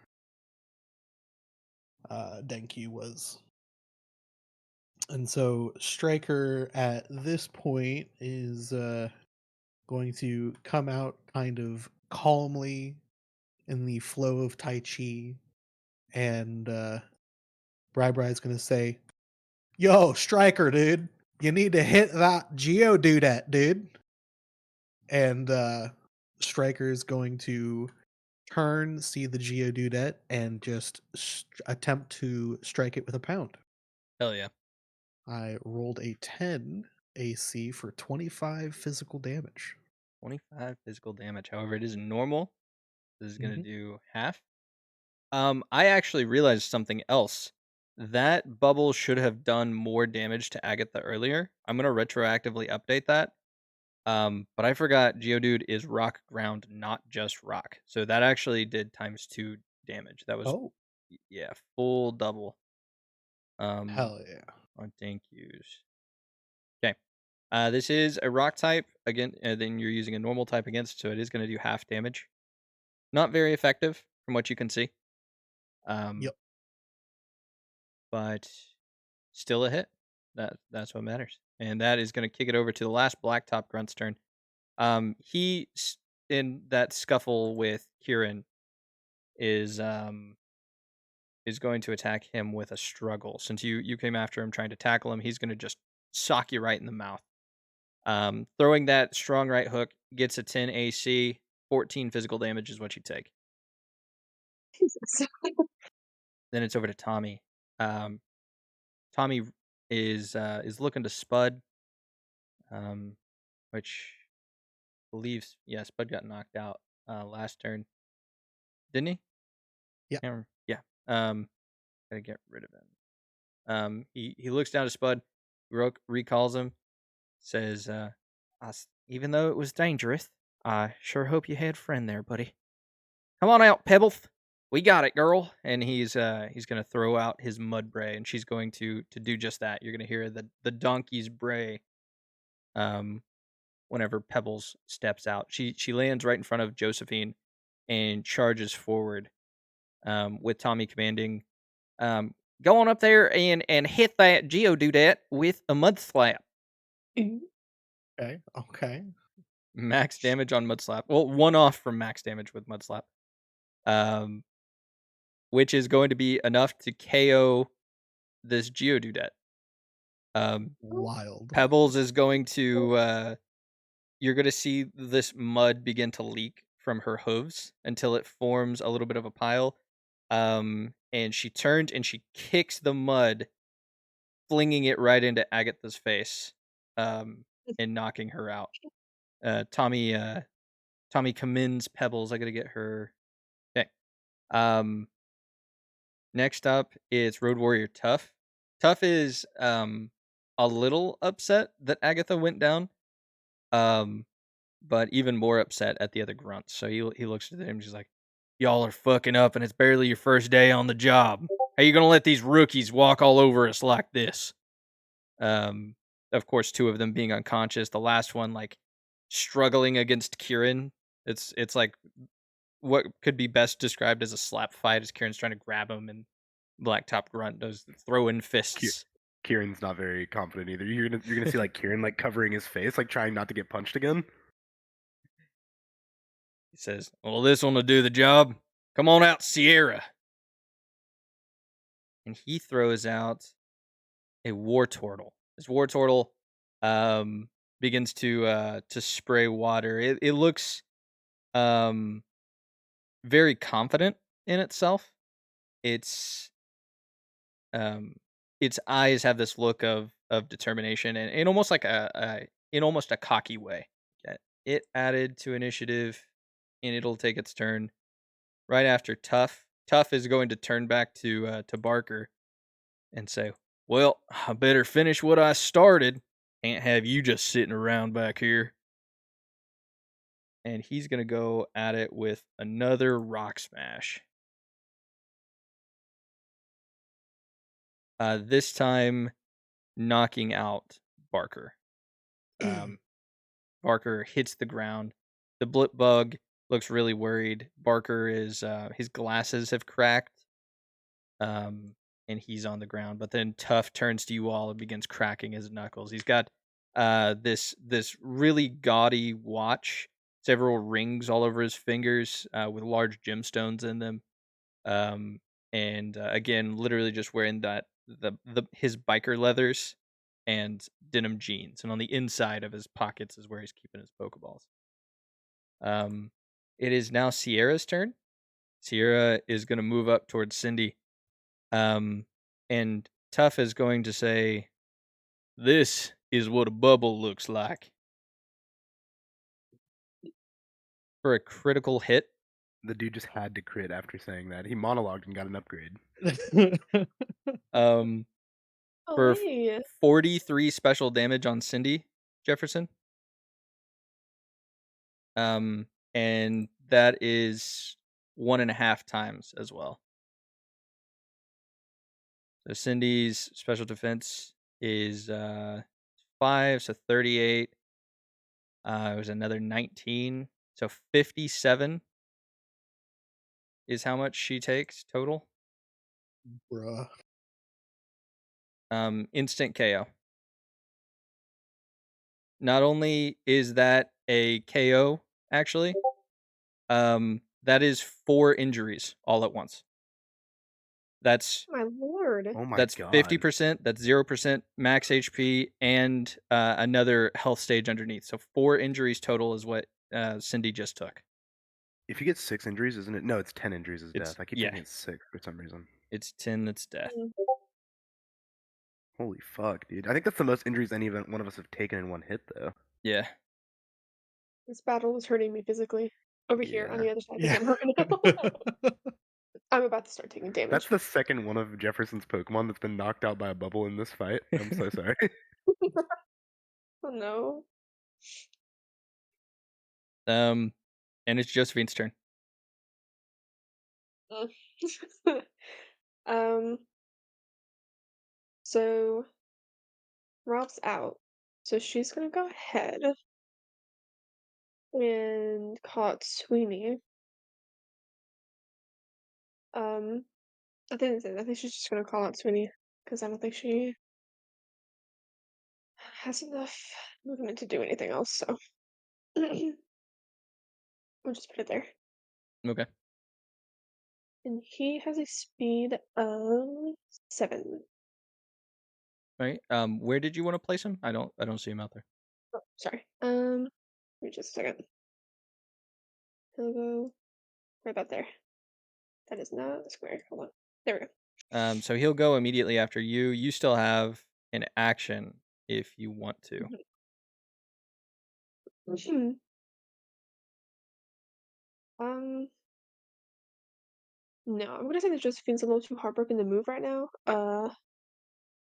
Denki was. And so Striker at this point is going to come out kind of calmly in the flow of Tai Chi, and Bri-Bri's going to say, "Yo, Striker, dude, you need to hit that Geodude, dude." And Striker's going to turn, see the Geodude, and just attempt to strike it with a pound. Hell yeah. I rolled a 10 AC for 25 physical damage. 25 physical damage. However, it is normal. This is gonna Mhm. do half. I actually realized something else. That bubble should have done more damage to Agatha earlier. I'm gonna retroactively update that. But I forgot Geodude is rock ground, not just rock. So that actually did ×2 damage. That was yeah, full double. Hell yeah. On thank yous. Okay. This is a rock type again, and then you're using a normal type against, so it is going to do half damage. Not very effective from what you can see. Yep. But still a hit. That's what matters, and that is going to kick it over to the last Blacktop Grunt's turn. He in that scuffle with Kieran is going to attack him with a struggle. Since you came after him trying to tackle him, he's going to just sock you right in the mouth. Throwing that strong right hook gets a 10 AC, 14 physical damage is what you take. Jesus. Then it's over to Tommy. Tommy is looking to Spud, which believes Spud got knocked out last turn, didn't he? Yeah. Can't remember. Yeah. Gotta get rid of him. He looks down to Spud, recalls him, says, "Even though it was dangerous, I sure hope you had friend there, buddy. Come on out, Pebbles. We got it, girl." And he's gonna throw out his mud bray, and she's going to do just that. You're gonna hear the donkey's bray. Whenever Pebbles steps out, she lands right in front of Josephine, and charges forward. With Tommy commanding, go on up there and hit that Geodude with a mud slap. Okay. Max damage on mud slap. Well, one off from max damage with mud slap. Which is going to be enough to KO this Geodude. Wild. Pebbles is going to you're going to see this mud begin to leak from her hooves until it forms a little bit of a pile. And she turns and she kicks the mud, flinging it right into Agatha's face, and knocking her out. Tommy commends Pebbles. I gotta get her. Okay. Next up is Road Warrior Tuff. Tuff is a little upset that Agatha went down, but even more upset at the other grunts. So he looks at them, just like, "Y'all are fucking up, and it's barely your first day on the job. How you gonna let these rookies walk all over us like this?" Of course, two of them being unconscious. The last one, like, struggling against Kieran. It's like what could be best described as a slap fight, as Kieran's trying to grab him, and Blacktop Grunt does throwing fists. Kieran's not very confident either. You're gonna see like Kieran like covering his face, like trying not to get punched again. He says, "Well, this one will do the job. Come on out, Sierra." And he throws out a Wartortle. This Wartortle begins to spray water. It looks very confident in itself. Its eyes have this look of determination, and in almost like in almost a cocky way. It added to initiative, and it'll take its turn right after Tuff. Tuff is going to turn back to Barker and say, "Well, I better finish what I started. Can't have you just sitting around back here." And he's going to go at it with another Rock Smash. This time knocking out Barker. Barker hits the ground. The Blip Bug looks really worried. Barker is his glasses have cracked. And he's on the ground. But then Tuff turns to you all and begins cracking his knuckles. He's got this really gaudy watch, several rings all over his fingers with large gemstones in them. And again, literally just wearing his biker leathers and denim jeans, and on the inside of his pockets is where he's keeping his Pokeballs. It is now Sierra's turn. Sierra is going to move up towards Cindy. And Tuff is going to say, "This is what a bubble looks like." For a critical hit. The dude just had to crit after saying that. He monologued and got an upgrade. For hey. 43 special damage on Cindy Jefferson. And that is 1.5 times as well. So Cindy's special defense is 5, so 38. It was another 19, so 57 is how much she takes total. Bruh. Instant KO. Not only is that a KO, actually, that is 4 injuries all at once. That's My lord. Oh my that's god. 50%. That's 0% max HP and another health stage underneath. So 4 injuries total is what Cindy just took. If you get 6 injuries, isn't it? No, it's 10 injuries is It's death. I keep yeah. thinking it's 6 for some reason. It's 10. That's death. Mm. Holy fuck, dude. I think that's the most injuries any one of us have taken in one hit, though. Yeah. This battle was hurting me physically. Over here on Yeah. the other side, Yeah. I'm hurt now. I'm about to start taking damage. That's the second one of Jefferson's Pokemon that's been knocked out by a bubble in this fight. I'm so sorry. Oh no. And it's Josephine's turn. um. So Ralph's out, so she's gonna go ahead and call out Sweeney. I think she's just gonna call out Sweeney because I don't think she has enough movement to do anything else. So we'll just put it there. Okay. And he has a speed of 7. All right. Where did you want to place him? I don't see him out there. Oh, sorry. Wait just a second. He'll go right about there. That is not a square. Hold on. There we go. So he'll go immediately after you. You still have an action if you want to. Hmm. Um, no, I'm gonna say that Josephine's a little too heartbroken to move right now. Not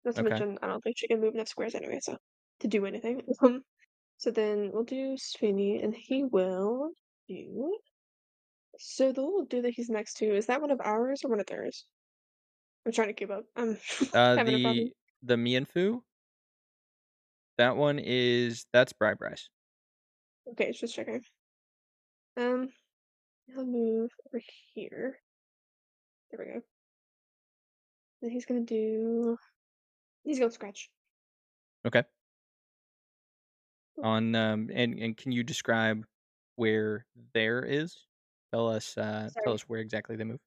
to Okay. mention, I don't think she can move enough squares anyway, so to do anything. So then we'll do Sweeney, and he will do. So the little dude that he's next to, is that one of ours or one of theirs? I'm trying to keep up. I'm having a problem. The Mianfu. That one that's Bri-Bri's. Okay, it's just checking. He'll move over here. There we go. Then he's gonna scratch. Okay. On and can you describe where there is? Tell us Sorry. where exactly they move.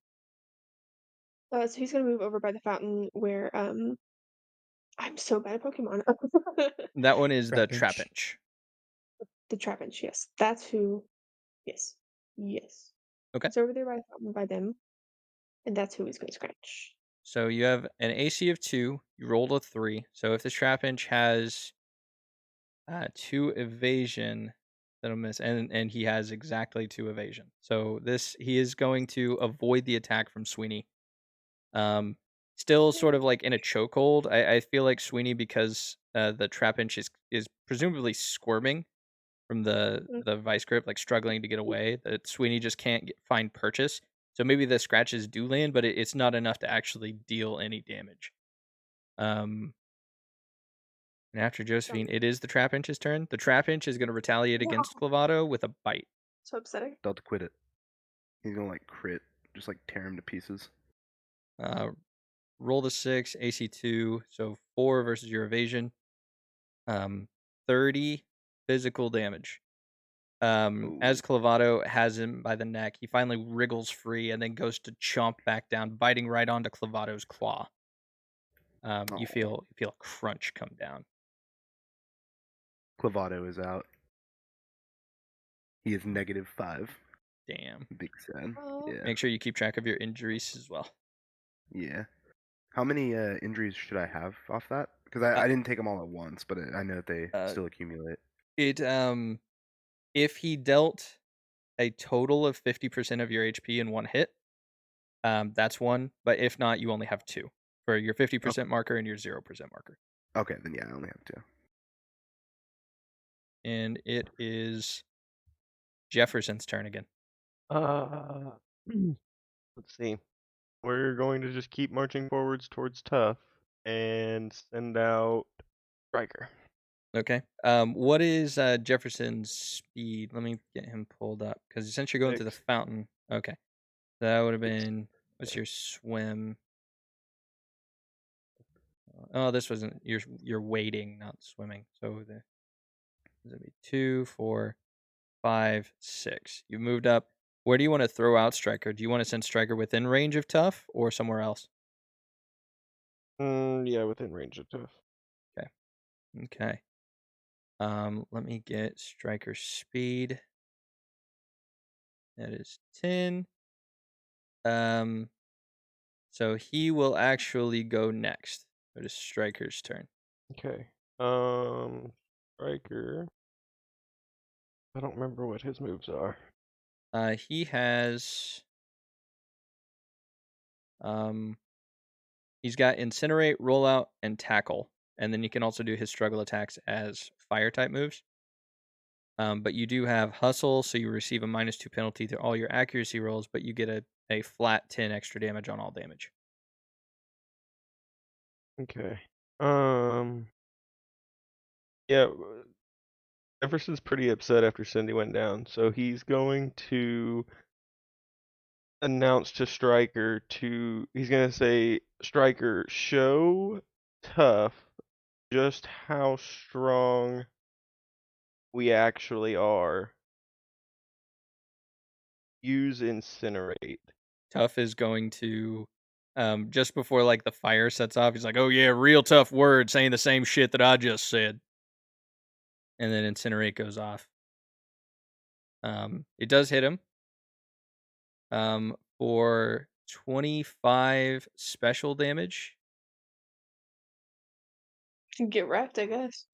So he's gonna move over by the fountain where I'm so bad at Pokemon. That one is the Trapinch. Trapinch. The Trapinch, yes. That's who. Yes. Yes. Okay. It's over there by the fountain by them, and that's who he's gonna scratch. So you have an AC of 2. You rolled a 3. So if this Trapinch has 2 evasion, that'll miss, and he has exactly 2 evasion. So he is going to avoid the attack from Sweeney. Still sort of like in a chokehold. I feel like Sweeney, because the Trapinch is presumably squirming from the Mm. vice grip, like struggling to get away. That Sweeney just can't find purchase. So maybe the scratches do land, but it's not enough to actually deal any damage. And after Josephine, it is the Trapinch's turn. The Trapinch is going to retaliate against Clavato with a bite. So upsetting. Delta quit it. He's gonna like crit, just like tear him to pieces. Roll the 6, AC 2, so 4 versus your evasion. 30 physical damage. As Clavato has him by the neck, he finally wriggles free and then goes to chomp back down, biting right onto Clavato's claw. You feel a crunch come down. Clavato is out. He is -5. Damn. Big sad. Oh. Yeah. Make sure you keep track of your injuries as well. Yeah. How many injuries should I have off that? Because I didn't take them all at once, but I know that they still accumulate. If he dealt a total of 50% of your HP in one hit, that's 1. But if not, you only have 2 for your 50% marker and your 0% marker. Okay, then yeah, I only have 2. And it is Jefferson's turn again. Let's see. We're going to just keep marching forwards towards Tuff and send out Striker. Okay. What is Jefferson's speed? Let me get him pulled up because since you're going to the 6. fountain, okay, that would have been what's your swim? Oh, this wasn't you're wading, not swimming. So this would be 2, 4, 5, 6. You moved up. Where do you want to throw out Striker? Do you want to send Striker within range of Tuff or somewhere else? Yeah, within range of Tuff. Okay. Let me get Striker's speed. That is 10. So he will actually go next. It is Striker's turn. Okay. Striker. I don't remember what his moves are. He has he's got Incinerate, Rollout, and Tackle, and then you can also do his struggle attacks as fire type moves. But you do have Hustle, so you receive a -2 penalty to all your accuracy rolls, but you get a flat 10 extra damage on all damage. Okay. Yeah, Jefferson's pretty upset after Cindy went down, so he's going to announce to Striker he's gonna say, Striker, show Tuff just how strong we actually are. Use Incinerate. Tuff is going to just before like the fire sets off, he's like, "Oh yeah, real tough word, saying the same shit that I just said." And then Incinerate goes off. It does hit him. For 25 special damage. Get wrecked, I guess.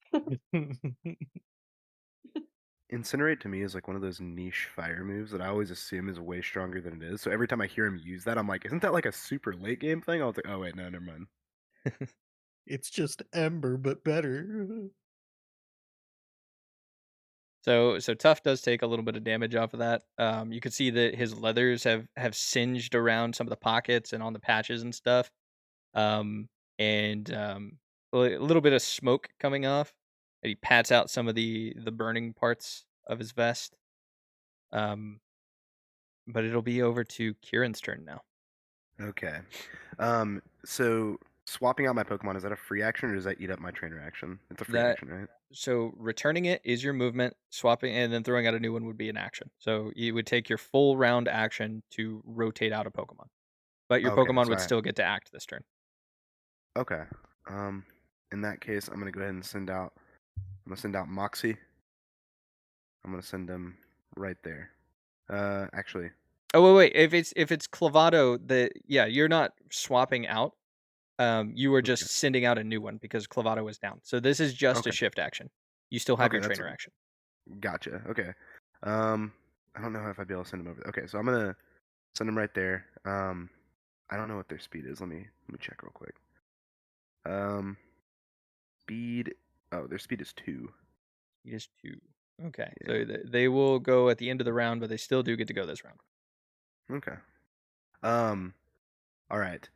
Incinerate to me is like one of those niche fire moves that I always assume is way stronger than it is. So every time I hear him use that, I'm like, isn't that like a super late game thing? I was like, oh wait, no, never mind. It's just Ember, but better. So Tuff does take a little bit of damage off of that. You can see that his leathers have singed around some of the pockets and on the patches and stuff. And a little bit of smoke coming off. And he pats out some of the burning parts of his vest. But it'll be over to Kieran's turn now. Okay. So swapping out my Pokemon, is that a free action or does that eat up my trainer action? It's a free That action, right? So returning it is your movement, swapping and then throwing out a new one would be an action. So you would take your full round action to rotate out a Pokemon. But your Okay, Pokemon so would still get to act this turn. okay. In that case, I'm gonna go ahead and send out. I'm gonna send out Moxie. I'm gonna send him right there. Actually, Oh wait. If it's Clavado, you're not swapping out. You were just okay. sending out a new one because Clavado was down. So this is just a Okay. shift action. You still have Okay, your that's trainer action. gotcha. Okay. I don't know if I'd be able to send him over. Okay, so I'm gonna send him right there. I don't know what their speed is. Let me check real quick. Speed. Oh, their speed is 2. He is 2. Okay. Yeah. So they will go at the end of the round, but they still do get to go this round. Okay. All right.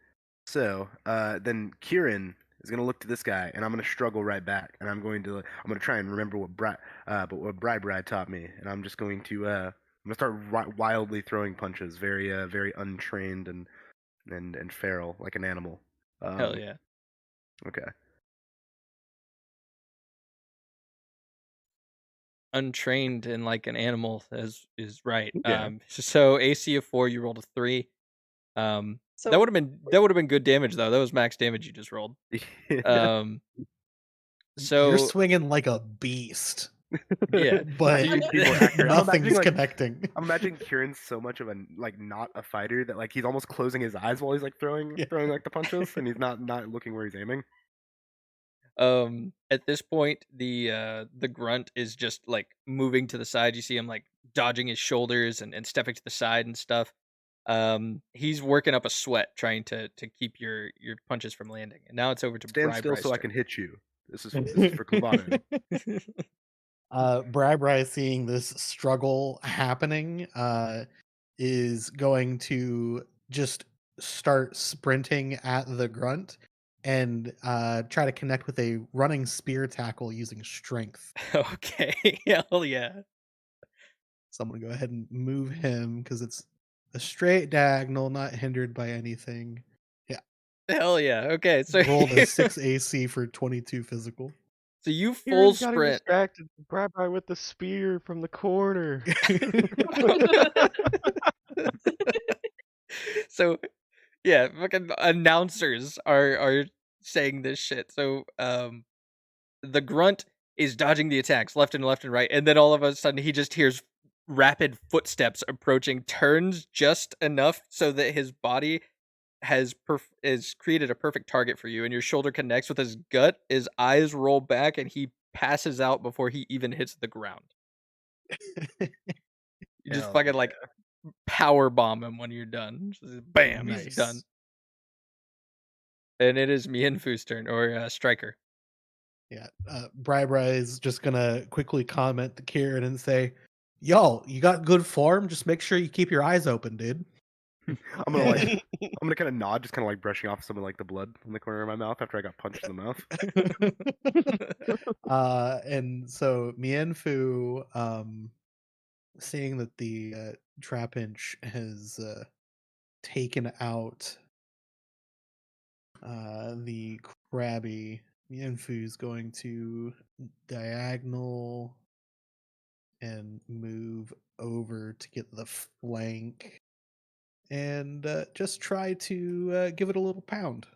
So, then Kieran is gonna look to this guy, and I'm gonna struggle right back, and I'm gonna try and remember what Brad taught me, and I'm just going to I'm gonna start wildly throwing punches, very untrained and feral like an animal. Hell yeah. Okay. Untrained and like an animal is right. Yeah. So AC of 4, you rolled a 3. That So would have been good damage though. That was max damage you just rolled. Um, You're so swinging like a beast, yeah, but Be more accurate. nothing's like, connecting. I'm imagining Kieran's so much of a not a fighter that like he's almost closing his eyes while he's like throwing Yeah. like the punches, and he's not looking where he's aiming. at this point the grunt is just like moving to the side. You see him like dodging his shoulders and stepping to the side and stuff. He's working up a sweat trying to keep your punches from landing. And now it's over to Stand still so I Brybry's can hit you. This is for Clavado. turn. Brabri, seeing this struggle happening, is going to just start sprinting at the grunt and try to connect with a running spear tackle using strength. Okay, hell yeah. So I'm gonna go ahead and move him because it's a straight diagonal, not hindered by anything. Yeah, Hell yeah. Okay, so rolled a 6 AC for 22 physical. so you full Kieran's got sprint. distracted. Grab by with the spear from the corner. So yeah, fucking announcers are saying this shit. So the grunt is dodging the attacks left and right, and then all of a sudden he just hears rapid footsteps approaching, turns just enough so that his body has created a perfect target for you, and your shoulder connects with his gut. His eyes roll back, and he passes out before he even hits the ground. You just Hell fucking like power bomb him when you're done. Just bam, he's done. Nice. And it is Mienfu's turn, or Striker. Yeah. Bri is just gonna quickly comment to Kieran and say, "Yo, you got good form. Just make sure you keep your eyes open, dude." I'm gonna kind of nod, just kind of like brushing off some of like the blood in the corner of my mouth after I got punched in the mouth. And so Mienfu, seeing that the Trapinch has taken out the Krabby, Mienfu is going to diagonal and move over to get the flank and just try to give it a little pound.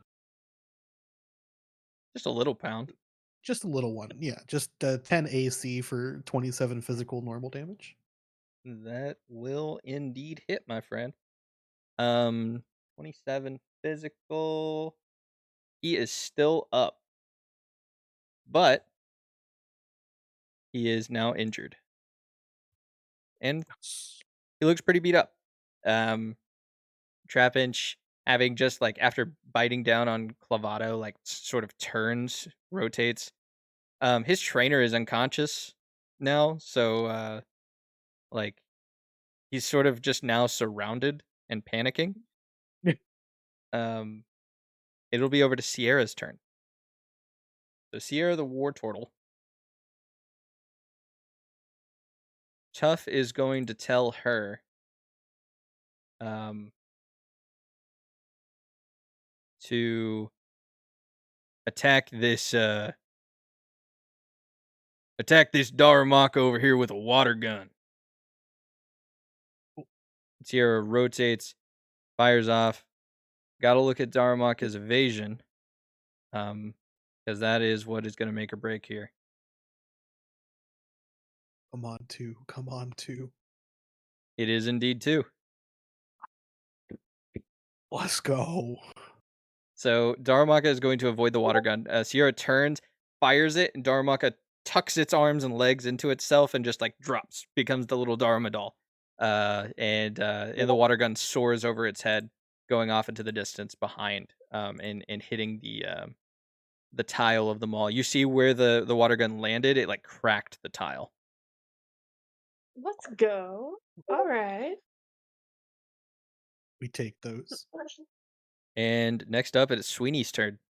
Just a little pound. Just a little one. Yeah, just 10 AC for 27 physical normal damage. That will indeed hit, my friend. 27 physical. He is still up, but he is now injured, and he looks pretty beat up. Trapinch, having just like after biting down on Clavato, like sort of turns, rotates. His trainer is unconscious now, so like he's sort of just now surrounded and panicking. Um, it'll be over to Sierra's turn. So Sierra, the war turtle, Tuff is going to tell her um to attack this Daramaka over here with a water gun. Sierra rotates, fires off. Gotta look at Daramaka's evasion. Because that is what is gonna make or break here. Come on, two. Come on, two. It is indeed 2. Let's go. So Daramaka is going to avoid the water gun. Sierra turns, fires it, and Daramaka tucks its arms and legs into itself and just like drops, becomes the little Dharma doll. And the water gun soars over its head, going off into the distance behind, and hitting the tile of the mall. You see where the water gun landed? It like cracked the tile. Let's go. All right. We take those. And next up, it is Sweeney's turn.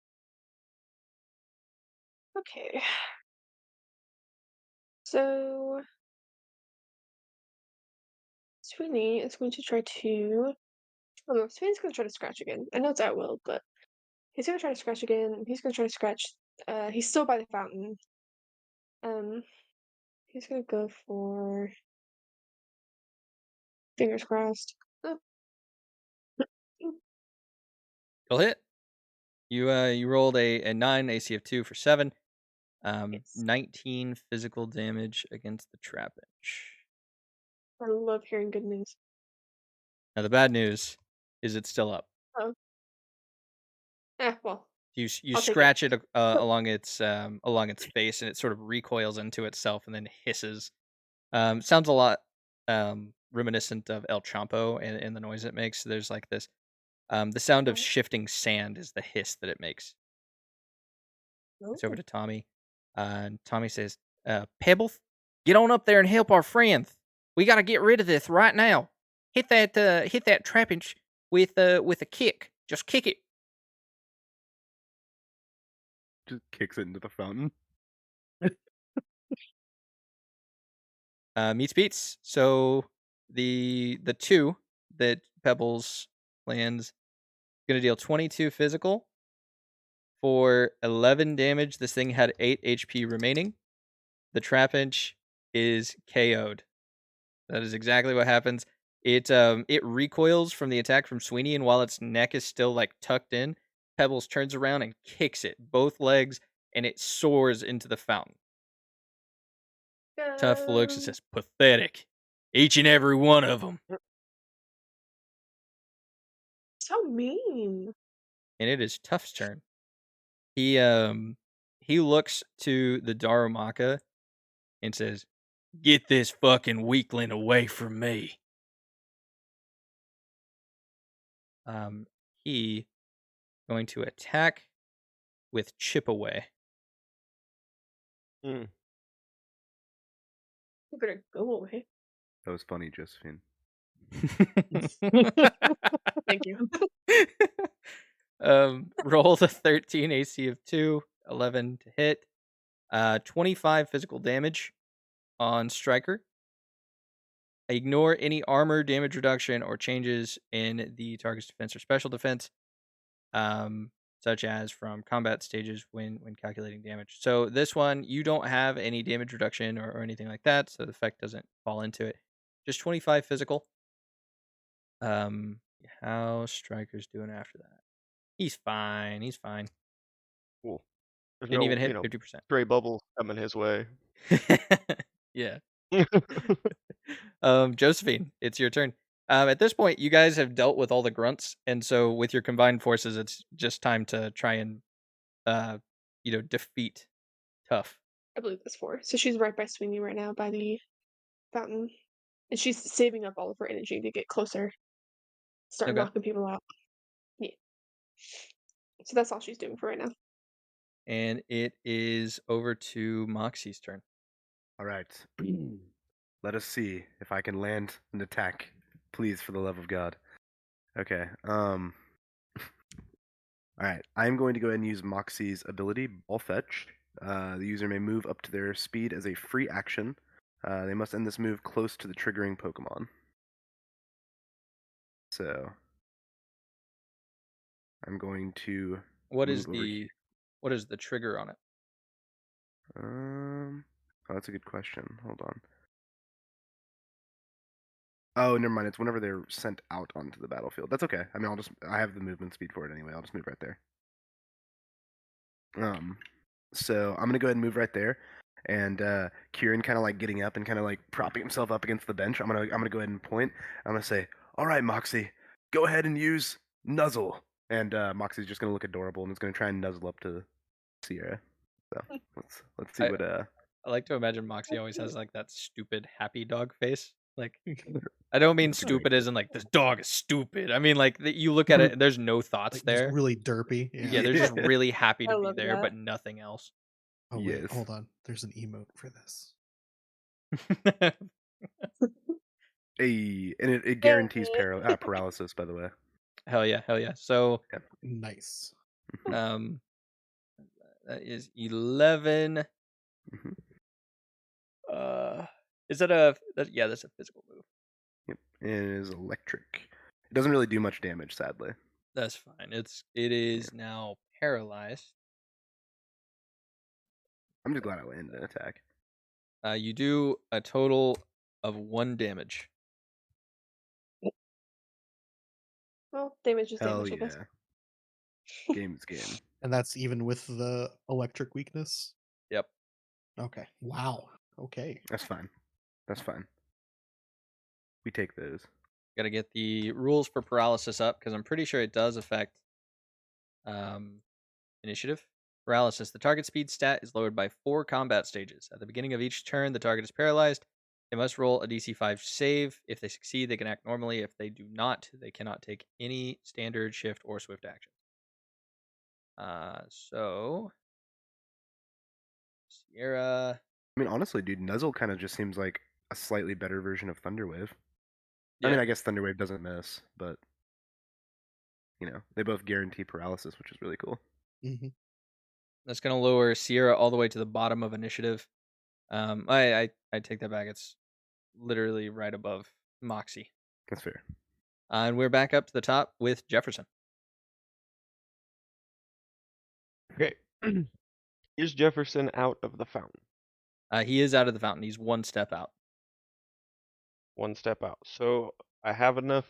Okay. So Sweeney is going to try to. Oh no, Sweeney's going to try to scratch again. I know it's at will, but he's going to try to scratch again. He's going to try to scratch. He's still by the fountain. He's going to go for. Fingers crossed. Oh. He'll hit. You rolled a 9 AC of 2 for 7. Yes. 19 physical damage against the Trapinch. I love hearing good news. Now the bad news is it's still up. Oh. Well. You I'll take scratch it along its face, and it sort of recoils into itself and then hisses. Sounds a lot reminiscent of El Champo and the noise it makes. There's like this. The sound of shifting sand is the hiss that it makes. It's over to Tommy. And Tommy says, Pebbles, get on up there and help our friend. We got to get rid of this right now. Hit that Trapinch with a kick. Just kick it. Just kicks it into the fountain. Meets beats. So the 2 that Pebbles lands gonna deal 22 physical for 11 damage. This thing had 8 HP remaining. The Trapinch is KO'd. That is exactly what happens. It recoils from the attack from Sweeney, and while its neck is still like tucked in, Pebbles turns around and kicks it, both legs, and it soars into the fountain. Tuff looks and Go. says, "Pathetic. Each and every one of them." So mean. And it is Tuff's turn. He looks to the Darumaka and says, "Get this fucking weakling away from me." He going to attack with Chip Away. Mm. You better go away. That was funny, Josephine. Thank you. Roll the 13 AC of 2, 11 to hit, 25 physical damage on Striker. Ignore any armor damage reduction or changes in the target's defense or special defense, such as from combat stages when calculating damage. So this one, you don't have any damage reduction or anything like that, so the effect doesn't fall into it. Just 25 physical. How Striker's doing after that? He's fine. He's fine. Cool. There's Didn't no, even hit 50%. stray bubbles coming his way. Yeah. Josephine, it's your turn. At this point, you guys have dealt with all the grunts, and so with your combined forces, it's just time to try and, defeat Tuff. I believe that's 4. So she's right by Sweeney right now by the fountain. And she's saving up all of her energy to get closer. Start Okay. knocking people out. Yeah. So that's all she's doing for right now. And it is over to Moxie's turn. All right. Let us see if I can land an attack. Please, for the love of God. Okay. All right. I'm going to go ahead and use Moxie's ability, Ball Fetch. The user may move up to their speed as a free action. They must end this move close to the triggering Pokemon. So I'm going to What move is over here. what is the trigger on it? Oh, that's a good question. Hold on. Oh, never mind. It's whenever they're sent out onto the battlefield. That's okay. I mean, I have the movement speed for it anyway. I'll just move right there. So I'm gonna go ahead and move right there, and Kieran kind of like getting up and kind of like propping himself up against the bench. I'm gonna go ahead and point. I'm gonna say, "All right, Moxie, go ahead and use Nuzzle." And Moxie's just gonna look adorable and is gonna try and nuzzle up to Sierra. So let's see I- what I like to imagine Moxie always has like that stupid happy dog face. Like, I don't mean stupid as in like this dog is stupid. I mean like you look at it and there's no thoughts Like, there. just really derpy. Yeah, they're just really happy I to be love there, that. but nothing else. Oh wait, Yes. hold on. There's an emote for this. and it guarantees paralysis, by the way. Hell yeah, hell yeah. So Nice. that is 11. Mhm. Is that yeah, that's a physical move. Yep. And it is electric. It doesn't really do much damage, sadly. That's fine. It is now paralyzed. I'm just glad I landed an attack. You do a total of 1 damage. Well, damage is Hell damage, I guess. yeah. Game is game. And that's even with the electric weakness? Yep. Okay. Wow. Okay. That's fine. That's fine. We take those. Got to get the rules for paralysis up because I'm pretty sure it does affect initiative. Paralysis. The target speed stat is lowered by 4 combat stages. At the beginning of each turn, the target is paralyzed. They must roll a DC 5 save. If they succeed, they can act normally. If they do not, they cannot take any standard, shift, or swift actions. So Sierra. I mean, honestly, dude, Nuzzle kind of just seems like a slightly better version of Thunderwave. Yeah. I mean, I guess Thunderwave doesn't miss, but they both guarantee paralysis, which is really cool. Mm-hmm. That's gonna lower Sierra all the way to the bottom of initiative. I take that back. It's literally right above Moxie. That's fair. And we're back up to the top with Jefferson. Okay. Is Jefferson out of the fountain? He is out of the fountain. He's 1 step out. 1 step out. So I have enough.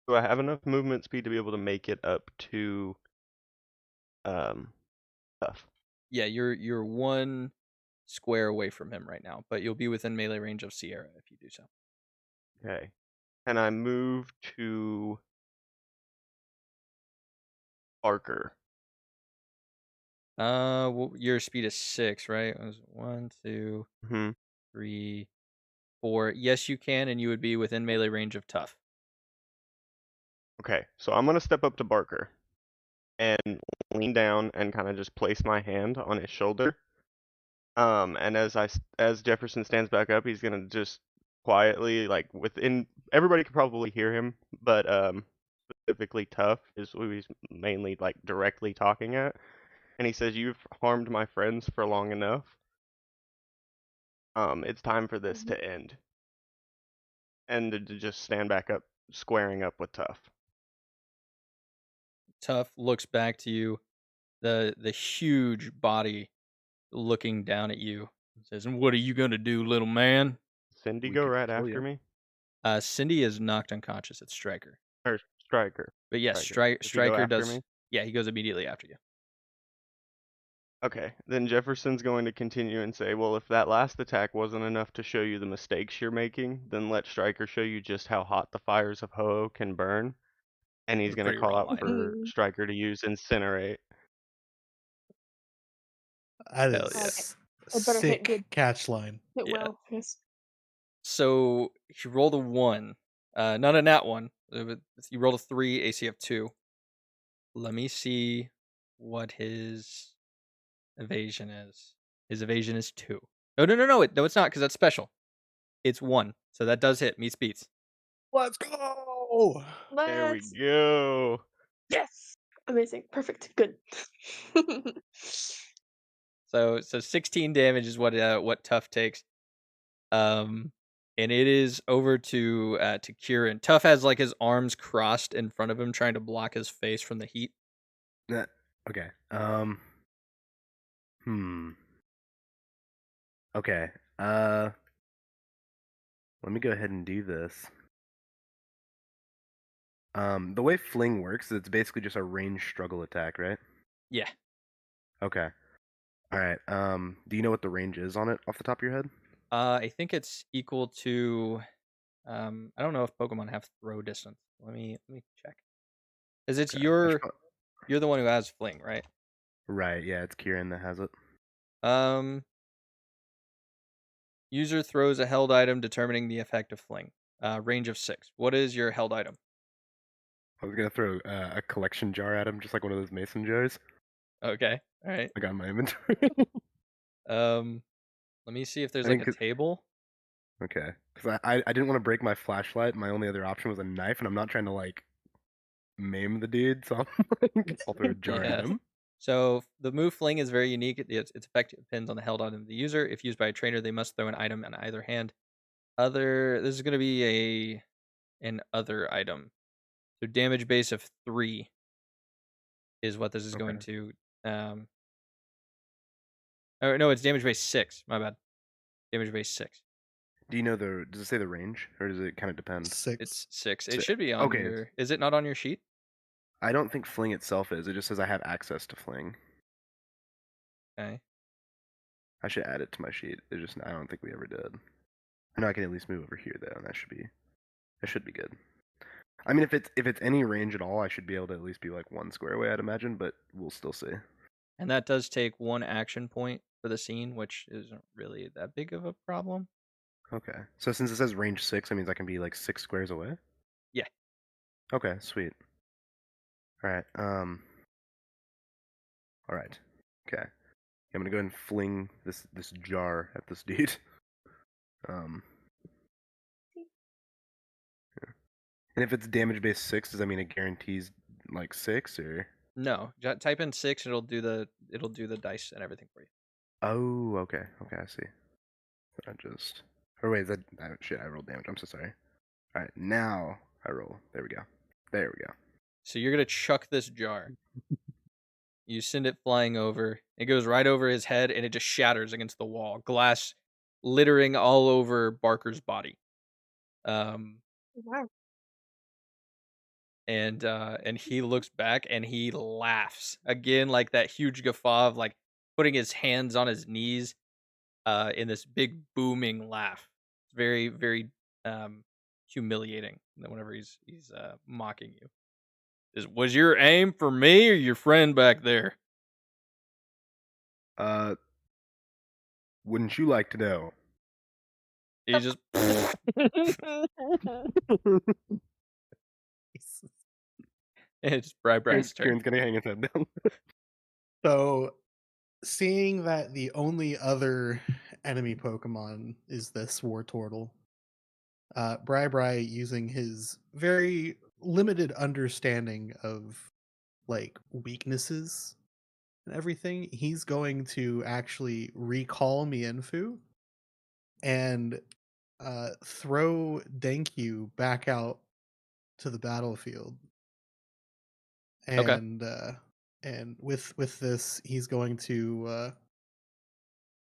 Do I have enough movement speed to be able to make it up to Tuff. Yeah, you're 1 square away from him right now, but you'll be within melee range of Sierra if you do so. Okay. And I move to Barker. Well, your speed is 6, right? It was 1, 2, Hmm. 3, 4. Yes, you can, and you would be within melee range of Tough. Okay, so I'm gonna step up to Barker and lean down and kind of just place my hand on his shoulder. And as Jefferson stands back up, he's gonna just quietly, like within everybody could probably hear him, but specifically Tough is who he's mainly like directly talking at. And he says, "You've harmed my friends for long enough. It's time for this Mhm. to end." And to just stand back up, squaring up with Tough. Tough looks back to you, the huge body looking down at you, and says, "And what are you gonna do, little man?" Cindy We go could right kill after you. me? Cindy is knocked unconscious. It's Striker. Or Striker. But yes, Striker. Does he go Striker after does. me? Yeah, he goes immediately after you. Okay, then Jefferson's going to continue and say, well, if that last attack wasn't enough to show you the mistakes you're making, then let Striker show you just how hot the fires of Ho-Oh can burn. And he's It's a going to pretty call raw out line. for Striker to use Incinerate. That Hell is yeah. Okay. It better hit good. sick catch line. It Yeah. will. Yes. So he rolled a 1. Not a nat 1. You rolled a 3, AC of 2. Let me see what his evasion is. His evasion is 2. No, no, no, no. No, it's not, because that's special. It's 1. So that does hit. Meets beats. Let's go. There we Let's. go. Yes. Amazing. Perfect. Good. So 16 damage is what Tough takes. And it is over to Kieran. Tough has like his arms crossed in front of him, trying to block his face from the heat. Okay. Hmm. Okay. Let me go ahead and do this. The way Fling works, it's basically just a ranged struggle attack, right? Yeah. Okay. All right. Do you know what the range is on it off the top of your head? I think it's equal to. I don't know if Pokemon have throw distance. Let me check. Cause it's Okay. you're the one who has Fling, right? Right. Yeah, it's Kieran that has it. Um, User throws a held item, determining the effect of Fling. Range of 6. What is your held item? I was gonna throw a collection jar at him, just like one of those mason jars Okay. All right. I got in my inventory. Let me see if there's I like think a table. okay, because I didn't want to break my flashlight. My only other option was a knife, and I'm not trying to like maim the dude, so I'll throw a jar at Yeah. him. So the move Fling is very unique. Its effect depends on the held item of the user. If used by a trainer, they must throw an item on either hand. This is going to be an other item. So damage base of 3 is what this is going Okay. to. Oh no, it's damage base 6. My bad. Damage base 6. Do you know the? Does it say the range, or does it kind of depend? 6. It's 6. Si- It should be on okay, your. Is it not on your sheet? I don't think Fling itself is. It just says I have access to Fling. Okay. I should add it to my sheet. It just I don't think we ever did. I know I can at least move over here though, and that should be good. I mean, if it's any range at all, I should be able to at least be like 1 square away, I'd imagine, but we'll still see. And that does take 1 action point for the scene, which isn't really that big of a problem. Okay. So since it says range 6, that means I can be like 6 squares away? Yeah. Okay, sweet. Alright, alright. Okay. I'm gonna go ahead and fling this jar at this dude. Um yeah. And if it's damage base 6, does that mean it guarantees like 6 or No, type in 6. It'll do the dice and everything for you. oh, okay. Okay, I see. I just or wait, is that shit, I rolled damage. I'm so sorry. Alright, now I roll. There we go. There we go. So you're gonna chuck this jar. You send it flying over. It goes right over his head, and it just shatters against the wall. Glass littering all over Barker's body. Wow. and he looks back and he laughs again, like that huge guffaw of like putting his hands on his knees, in this big booming laugh. It's very very um humiliating whenever he's mocking you. Was your aim for me or your friend back there? Uh, wouldn't you like to know? He just it's Brybrad's turn. Kieran's gonna hang his head down. So, seeing that the only other enemy Pokemon is this Wartortle, Bri using his very limited understanding of like weaknesses and everything, he's going to actually recall Mienfu and throw Denkyu back out to the battlefield. Okay. And with this, he's going to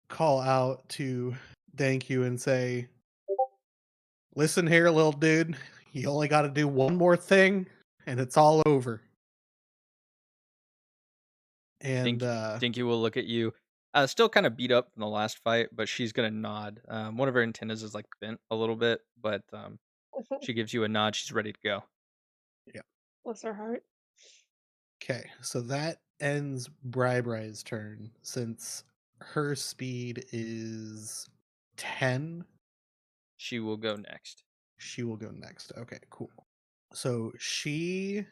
call out to Denkyu and say, "Listen here, little dude. You only got to do one more thing, and it's all over." And Dinky will look at you, still kind of beat up from the last fight, but she's gonna nod. One of her antennas is like bent a little bit, but she gives you a nod. She's ready to go. yeah, Bless her heart. okay. So that ends Bri-Bri's turn since her speed is 10. She will go next. She will go next. Okay, cool. So she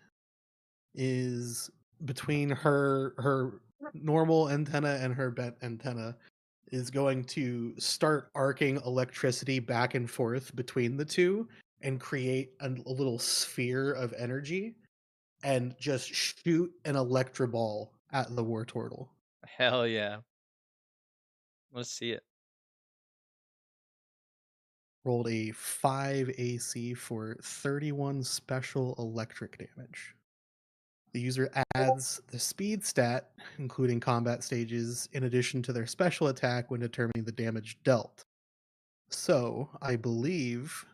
is between her normal antenna and her bent antenna is going to start arcing electricity back and forth between the two and create a little sphere of energy and just shoot an electro ball at the Wartortle. Hell yeah. Let's see it. Rolled a 5 AC for 31 special electric damage. The user adds the speed stat, including combat stages, in addition to their special attack when determining the damage dealt. So, I believe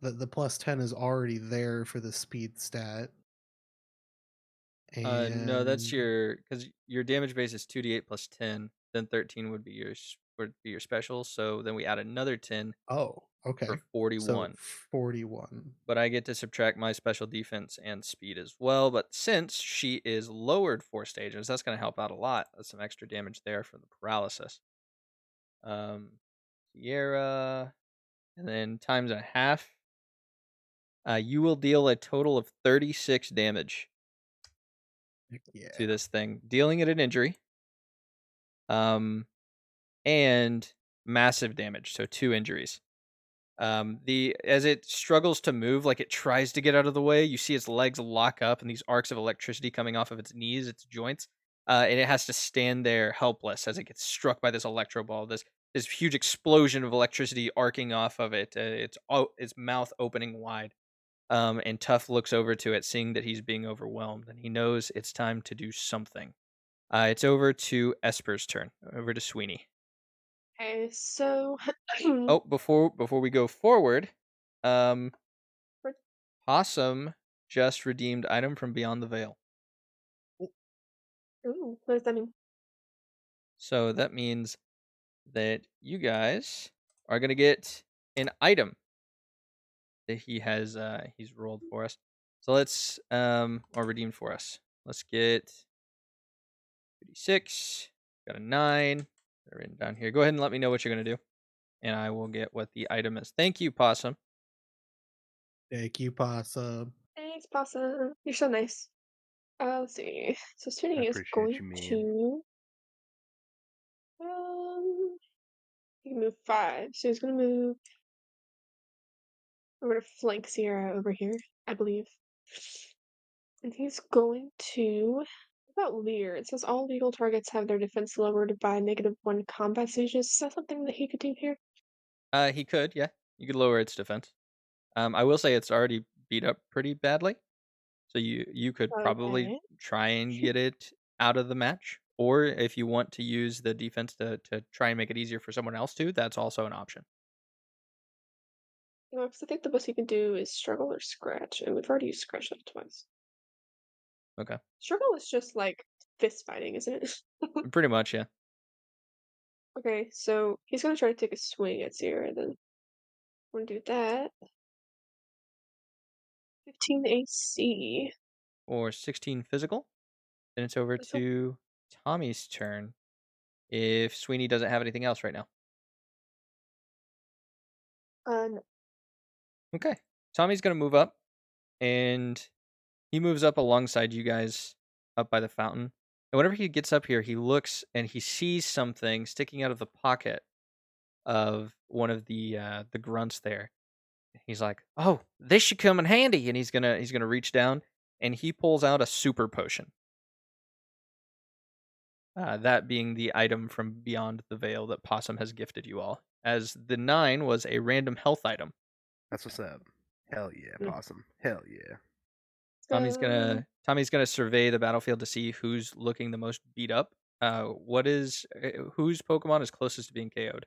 that the plus 10 is already there for the speed stat. No, that's And because your damage base is 2d8 plus 10. Then 13 would be your special. So then we add another 10 oh, for okay. So 41. 41. But I get to subtract my special defense and speed as well. But since she is lowered 4 stages, that's going to help out a lot. That's some extra damage there for the paralysis. Sierra, and then times a half. You will deal a total of 36 damage Yeah. to this thing, dealing it an injury. And massive damage, so 2 injuries. The as it struggles to move, like it tries to get out of the way, you see its legs lock up and these arcs of electricity coming off of its knees, its joints, and it has to stand there helpless as it gets struck by this electro ball. This huge explosion of electricity arcing off of it. Its mouth opening wide. And Tuff looks over to it, seeing that he's being overwhelmed, and he knows it's time to do something. It's over to Esper's turn. Over to Sweeney. Okay, so Oh, before we go forward, um, Possum just redeemed item from Beyond the Veil. ooh, what does that mean? So that means that you guys are gonna get an item that he's rolled for us. So let's or redeemed for us. Let's get 56. Got a 9. They're written down here. Go ahead and let me know what you're gonna do, and I will get what the item is. Thank you, Possum. Thank you, Possum. Thanks, Possum. You're so nice. Let's see. So I Sweeney is appreciate going you, man. to he can move 5. So he's gonna move over to flank Sierra over here, I believe. And he's going to what about Lear? It says all legal targets have their defense lowered by -1 combat stages. Is that something that he could do here? He could, yeah. You could lower its defense. I will say it's already beat up pretty badly, so you could probably Okay. try and get it out of the match, or if you want to use the defense to try and make it easier for someone else to, that's also an option. Because I think the best he can do is struggle or scratch, and we've already used scratch like twice. Okay. Struggle is just like fist fighting, isn't it? Pretty much, yeah. Okay, so he's gonna try to take a swing at Sierra then. We're gonna do that. 15 AC. Or 16 physical. Then it's over Physical? to Tommy's turn. If Sweeney doesn't have anything else right now. No. Okay. Tommy's gonna move up, and he moves up alongside you guys up by the fountain. And whenever he gets up here, he looks and he sees something sticking out of the pocket of one of the grunts there. He's like, "Oh, this should come in handy." And he's gonna reach down and he pulls out a super potion. That being the item from beyond the veil that Possum has gifted you all, as the 9 was a random health item. That's what's up. Hell yeah, Mm. possum. Hell yeah. Tommy's gonna survey the battlefield to see who's looking the most beat up. Whose Pokemon is closest to being KO'd?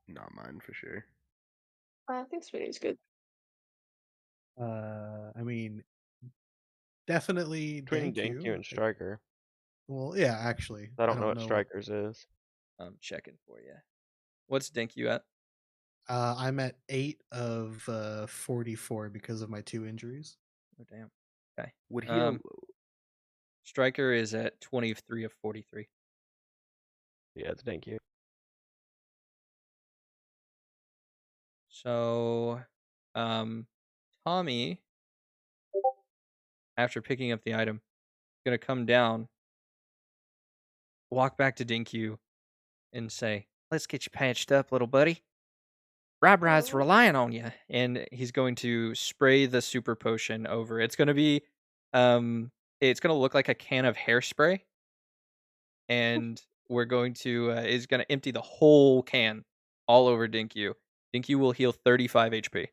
Not mine for sure. I think Sweeney's good. I mean, definitely Between Thank Dankyu and Striker. Well, yeah, actually, I don't know what know Strikers is. I'm checking for you. What's Dinkyu at? I'm at 8 of 44 because of my 2 injuries. Oh damn. Okay. Would he? Striker is at 23 of 43. Yeah, it's Dankyu. So, Tommy, after picking up the item, is gonna come down, walk back to Dinkyu, and say, "Let's get you patched up, little buddy. Rye's Oh. relying on you." And he's going to spray the super potion over. It's gonna be, it's gonna look like a can of hairspray, and we're going to, is gonna empty the whole can all over Dinkyu. Dinkyu will heal 35 HP.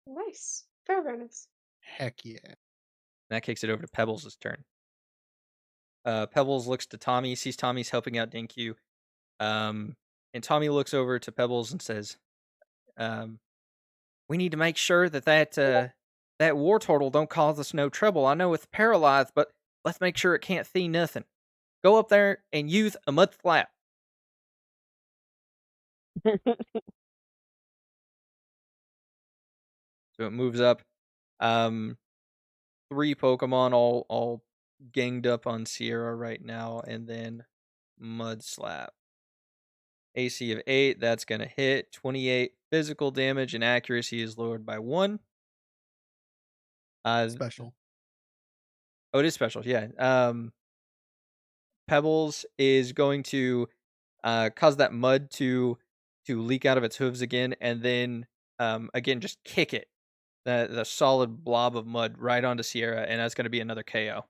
Nice. Very, very nice. Heck yeah. That kicks it over to Pebbles' turn. Pebbles looks to Tommy, sees Tommy's helping out Dinkyu. And Tommy looks over to Pebbles and says, "We need to make sure that war turtle don't cause us no trouble. I know it's paralyzed, but let's make sure it can't see nothing. Go up there and use a mud slap." So it moves up. 3 Pokemon all ganged up on Sierra right now, and then Mud Slap. AC of 8, that's gonna hit. 28 physical damage, and accuracy is lowered by 1. Special. Oh, it is special, yeah. Pebbles is going to cause that mud to leak out of its hooves again, and then again just kick it, the solid blob of mud right onto Sierra, and that's going to be another KO.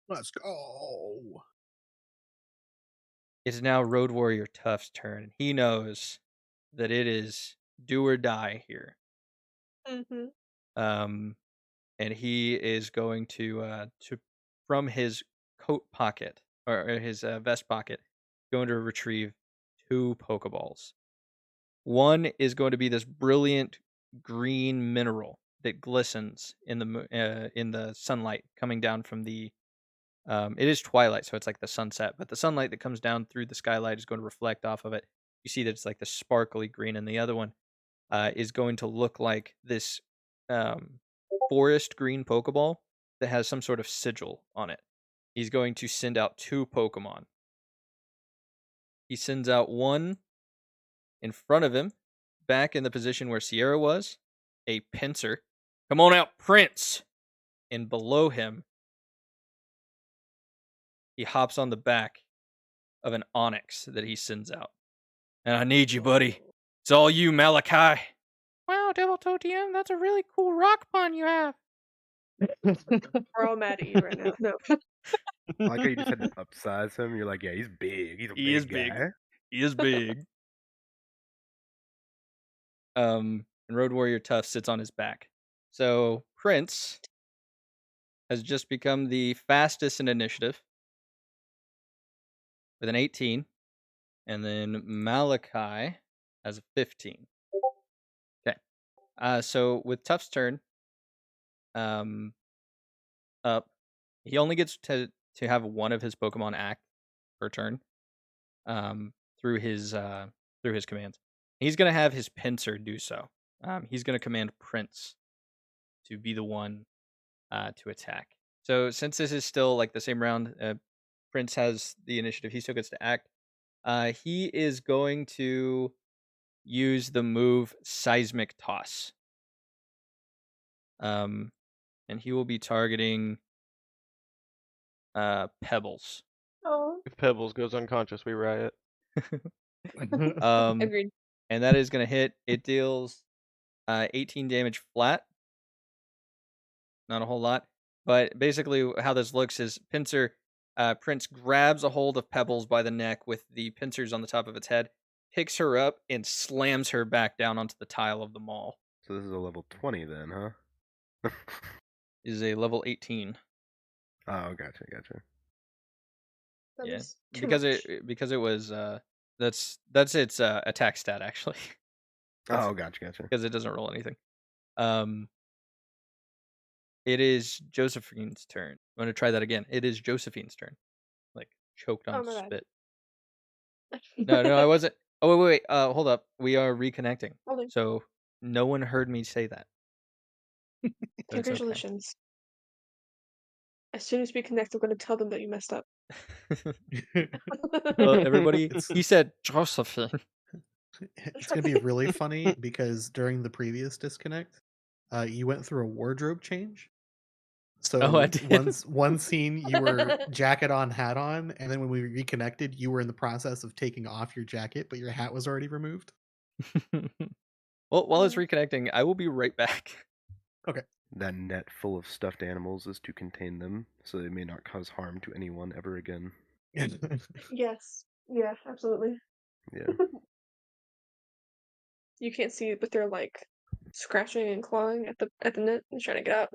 Let's go. It's now Road Warrior Tuff's turn. He knows that it is do or die here. Mm-hmm. And he is going to from his coat pocket or his vest pocket, going to retrieve 2 Pokeballs. One is going to be this brilliant green mineral that glistens in the sunlight coming down from the. It is twilight, so it's like the sunset, but the sunlight that comes down through the skylight is going to reflect off of it. You see that it's like the sparkly green, and the other one is going to look like this um, forest green Pokeball that has some sort of sigil on it. He's going to send out 2 Pokemon. He sends out one in front of him, back in the position where Sierra was, a Pinsir. Come on out, Prince! And below him, he hops on the back of an Onyx that he sends out. "And I need you, buddy. It's all you, Malachi." "Wow, Devil Totium, that's a really cool rock pun you have." We're all mad at you right now. No. I like how you just had to upsize him. You're like, yeah, he's big. He's a He big is guy. big. He is big. And Road Warrior Tuff sits on his back. So Prince has just become the fastest in initiative with an 18, And then Malachi has a 15. Okay. So with Tuff's turn, up, he only gets to have one of his Pokemon act per turn. Through his commands. He's gonna have his Pinsir do so. He's gonna command Prince to be the one to attack. So since this is still like the same round, Prince has the initiative. He still gets to act. He is going to use the move Seismic Toss. And he will be targeting Pebbles. Oh, If Pebbles goes unconscious, we riot. agreed. And that is going to hit. It deals 18 damage flat. Not a whole lot. But basically, how this looks is Prince grabs a hold of Pebbles by the neck with the pincers on the top of its head, picks her up, and slams her back down onto the tile of the mall. So this is a level 20 then, huh? Is a level 18. Oh, gotcha. That Yeah, was too because much. it was that's its attack stat actually. Oh, gotcha. Because it doesn't roll anything. It is Josephine's turn. I'm gonna try that again. It is Josephine's turn. Like choked Oh on my spit. bad. No, I wasn't. Oh wait. Hold up. We are reconnecting. Holding. So no one heard me say that. So it's okay. Congratulations. As soon as we connect, I'm going to tell them that you messed up. Everybody, It's- he said Josephine. It's gonna be really funny because during the previous disconnect, you went through a wardrobe change. So I did. one scene you were jacket on, hat on, and then when we reconnected, you were in the process of taking off your jacket, but your hat was already removed. Well, while it's reconnecting, I will be right back. Okay. That net full of stuffed animals is to contain them, so they may not cause harm to anyone ever again. Yes. Yeah, absolutely. Yeah. You can't see it, but they're like scratching and clawing at the net and trying to get out.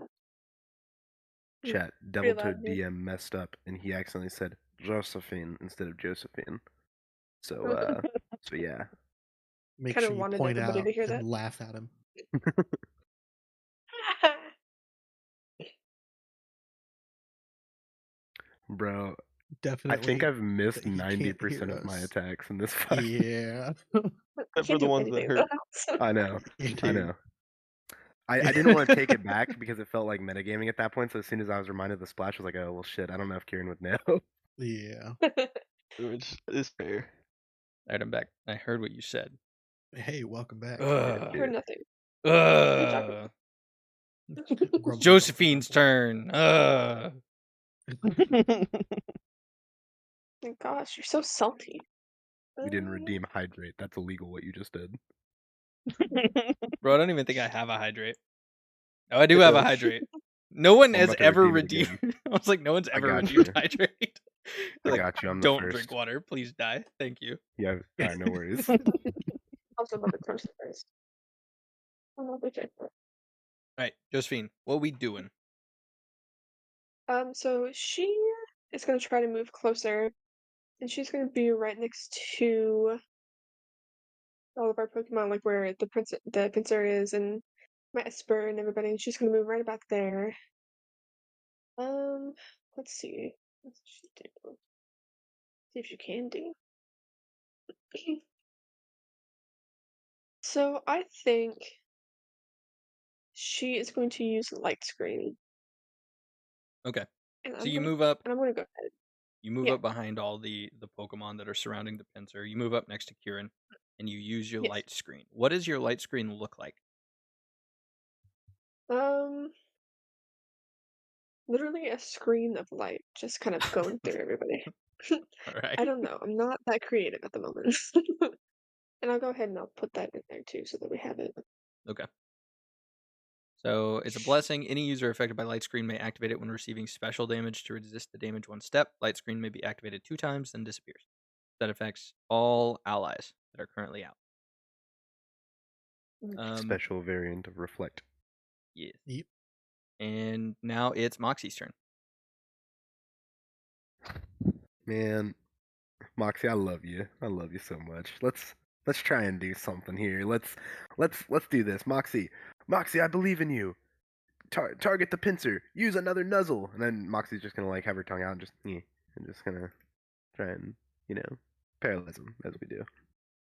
Chat, Pretty Devil Toad loud, yeah. DM messed up and he accidentally said Josephine instead of Josephine. So yeah. Make Kinda sure you wanted point everybody out to hear and that. laugh at him. Bro, Definitely. I think I've missed that he can't 90% hear of my us. attacks in this fight. Yeah. Except for the ones that hurt. I know. You I do. know. I didn't want to take it back because it felt like metagaming at that point, so as soon as I was reminded of the splash, I was like, oh, well, shit, I don't know if Kieran would know. Yeah. Which is fair. Alright, I'm back. I heard what you said. Hey, welcome back. I heard nothing. Grumpy Josephine's grumble. turn. My gosh, you're so salty. We didn't redeem hydrate. That's illegal what you just did. Bro, I don't even think I have a hydrate. Oh, I do have a Bro. hydrate. No one I'm has about to ever redeem it redeemed. I was like, no one's ever got redeemed you. hydrate. I Like, got you. I'm the don't first. drink water. Please die. Thank you. Yeah, alright, no worries. Also about the crunch first. Okay. Alright, Josephine, what we doing? So she is gonna try to move closer, and she's gonna be right next to all of our Pokemon, like where the Pinsir is, and my Esper and everybody. And she's gonna move right about there. Let's see. What's she do? See if she can do. So I think she is going to use Light Screen. Okay. And So you move up. And I'm gonna go ahead. You move Yeah. up behind all the Pokemon that are surrounding the Pinsir. You move up next to Kieran, and you use your Yes. light screen. What does your light screen look like? Literally a screen of light just kind of going through everybody. All right. I don't know. I'm not that creative at the moment. And I'll go ahead and I'll put that in there too so that we have it. Okay. So it's a blessing. Any user affected by light screen may activate it when receiving special damage to resist the damage one step. Light screen may be activated 2 times, then disappears. That affects all allies that are currently out. Special variant of Reflect. Yes. Yep. And now it's Moxie's turn. Man, Moxie, I love you. I love you so much. Let's try and do something here. Let's do this. Moxie, I believe in you. Target the pincer. Use another nuzzle. And then Moxie's just gonna like have her tongue out and just gonna try and paralyze him as we do.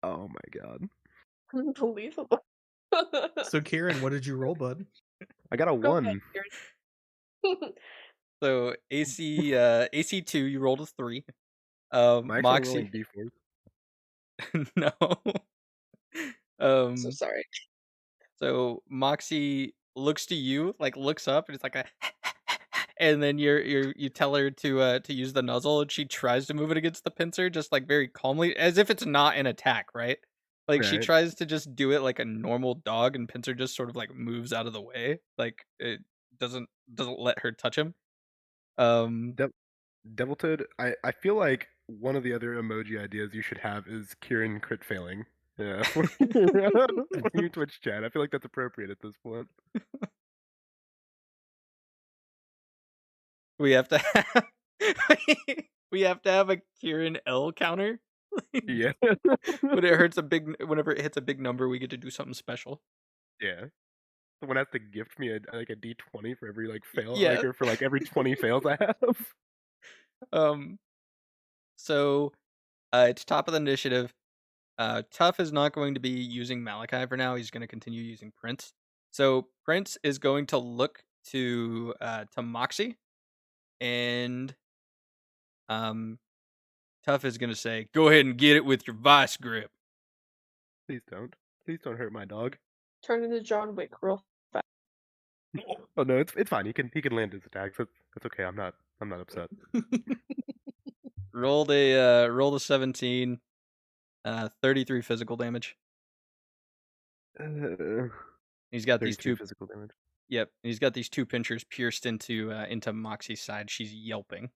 Oh my god. Unbelievable. So Kieran, what did you roll, bud? I got a Go ahead, 1. Kieran. So AC 2, you rolled a 3. Am I actually rolling Moxie, D4s? no. So Um, sorry. so Moxie looks to you, like looks up, and it's like a, and then you tell her to use the nuzzle, and she tries to move it against the pincer, just like very calmly, as if it's not an attack, right? Like she Right. tries to just do it like a normal dog, and pincer just sort of like moves out of the way, like it doesn't let her touch him. Um, Devil Toad, I feel like one of the other emoji ideas you should have is Kieran crit failing. Yeah. In your Twitch chat. I feel like that's appropriate at this point. we have to have we have to have a Kieran L counter. Yeah. Whenever it hits a big number, we get to do something special. Yeah. Someone has to gift me a D20 for every fail, Yeah. or for every 20 fails I have. So it's top of the initiative. Tuff is not going to be using Malachi for now. He's going to continue using Prince. So Prince is going to look to Moxie, and Tuff is going to say, "Go ahead and get it with your vice grip." Please don't. Please don't hurt my dog. Turn into John Wick real fast. Oh no, it's fine. He can land his attacks. That's okay. I'm not upset. Roll the 17, 33 physical damage. He's got these 33 two. physical damage. Yep, he's got these two pinchers pierced into Moxie's side. She's yelping.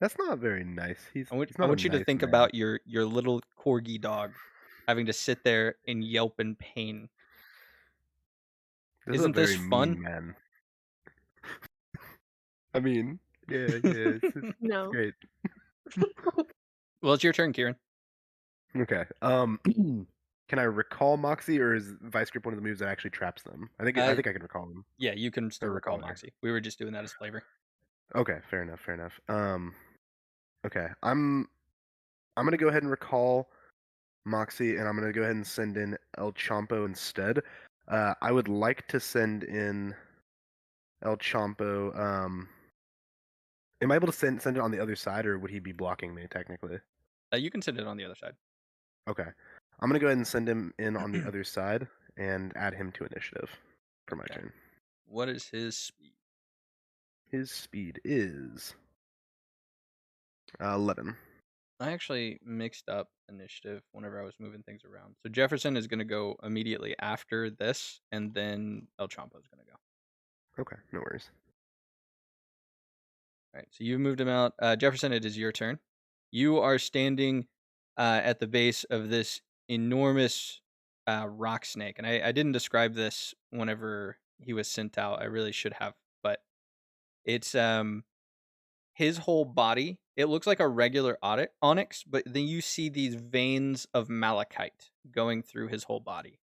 That's not very nice. He's I not a want you to nice think man. about your little corgi dog having to sit there and yelp in pain. This is a Isn't this very fun? mean man. I mean, yeah, it's No. great. Well, it's your turn, Kieran. Okay. Can I recall Moxie, or is Vice Grip one of the moves that actually traps them? I think I can recall them. Yeah, you can still recall recall her. Moxie. We were just doing that as flavor. Okay, fair enough. Okay, I'm gonna go ahead and recall Moxie, and I'm gonna go ahead and send in El Champo instead. I would like to send in El Champo. Am I able to send it on the other side, or would he be blocking me technically? You can send it on the other side. Okay, I'm gonna go ahead and send him in on the other side and add him to initiative for my Okay. turn. What is his speed? His speed is 11. I actually mixed up initiative whenever I was moving things around. So Jefferson is going to go immediately after this, and then El Champo is going to go. Okay, no worries. All right, so you moved him out. Jefferson, it is your turn. You are standing at the base of this enormous rock snake, and I didn't describe this whenever he was sent out. I really should have, but it's his whole body. It looks like a regular onyx, but then you see these veins of malachite going through his whole body,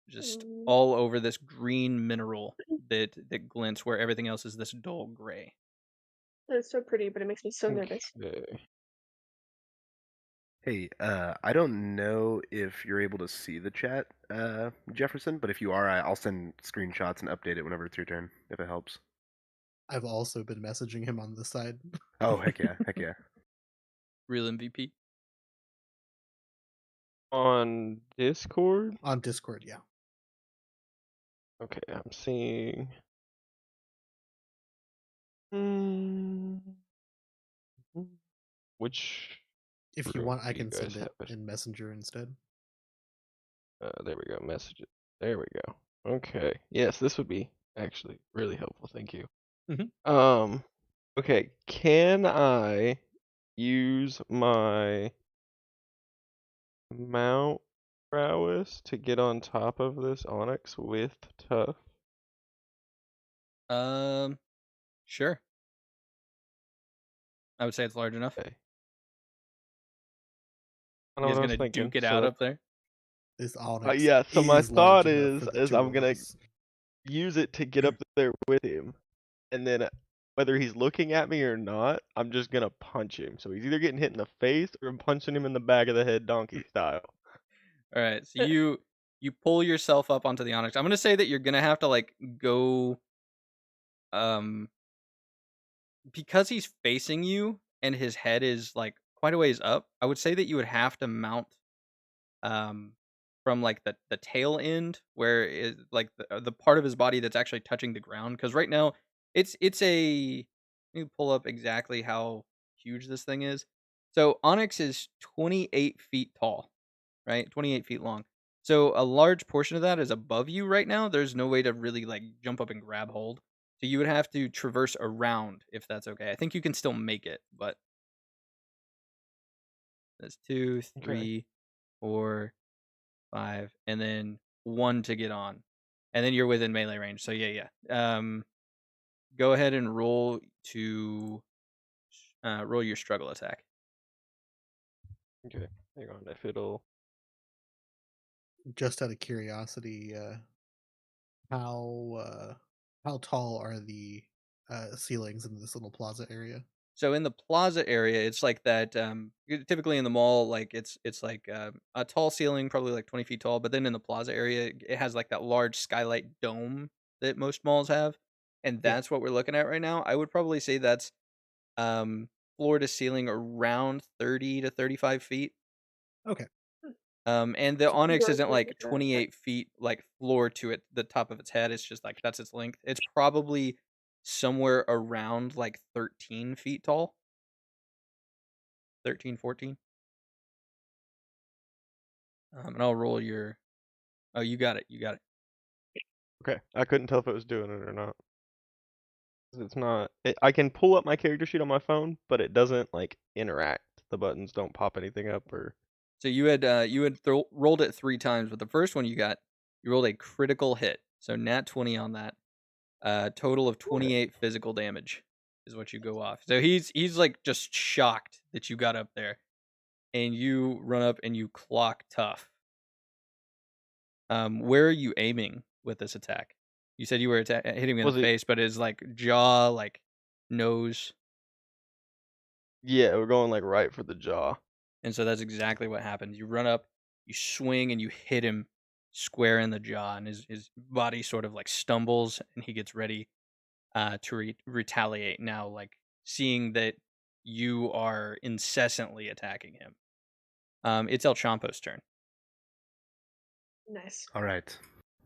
just all over this green mineral that glints, where everything else is this dull gray. It's so pretty, but it makes me so nervous. Okay. Hey, I don't know if you're able to see the chat, Jefferson, but if you are, I'll send screenshots and update it whenever it's your turn, if it helps. I've also been messaging him on the side. Oh, heck yeah, heck yeah. Real MVP. On Discord? On Discord, yeah. Okay, I'm seeing. Which? If you room want, I do you can send guys it have in Messenger instead. There we go. Message it. There we go. Okay. Yes, this would be actually really helpful. Thank you. Okay. Can I use my mount prowess to get on top of this onyx with Tuff? Sure. I would say it's large enough. Okay. I You know guys what I was gonna thinking. duke it out So, up there? This onyx yeah. So my is large thought enough for the is two I'm of gonna us. use it to get up there with him, and then whether he's looking at me or not, I'm just gonna punch him. So he's either getting hit in the face or I'm punching him in the back of the head, donkey style. All right, so you pull yourself up onto the onyx. I'm gonna say that you're gonna have to like go, um, because he's facing you and his head is like quite a ways up. I would say that you would have to mount, um, from like the tail end where is like the part of his body that's actually touching the ground. Because right now it's a. Let me pull up exactly how huge this thing is. So onyx is 28 feet tall, right? 28 feet long. So a large portion of that is above you right now. There's no way to really like jump up and grab hold. So you would have to traverse around if that's okay. I think you can still make it, but that's two, Okay. 3, 4, 5, and then 1 to get on. And then you're within melee range. So yeah. Go ahead and roll your struggle attack. Okay. Hang on. If it'll. Just out of curiosity, how tall are the ceilings in this little plaza area? So in the plaza area, it's like that. Typically in the mall, like it's like a tall ceiling, probably like 20 feet tall. But then in the plaza area, it has like that large skylight dome that most malls have, and Yeah. that's what we're looking at right now. I would probably say that's um, floor to ceiling around 30 to 35 feet. Okay. And the So pretty onyx large isn't like range, yeah. 28 feet like floor to it, the top of its head. It's just like that's its length. It's probably somewhere around like 13 feet tall. 13, 14. And I'll roll your. Oh, you got it. You got it. Okay. I couldn't tell if it was doing it or not. 'Cause it's not. I can pull up my character sheet on my phone, but it doesn't like interact. The buttons don't pop anything up or. So you had rolled it 3 times, but the first one you rolled a critical hit. So nat 20 on that. Total of Okay. 28 physical damage is what you go off. So he's like just shocked that you got up there, and you run up and you clock Tough. Where are you aiming with this attack? You said you were hitting him in Was the it? face, but is like jaw, like nose, Yeah, we're going like right for the jaw. and so that's exactly what happens. You run up, you swing, and you hit him square in the jaw, and his body sort of like stumbles, and he gets ready to retaliate. Now, like seeing that you are incessantly attacking him. It's El Champo's turn. Nice. All right,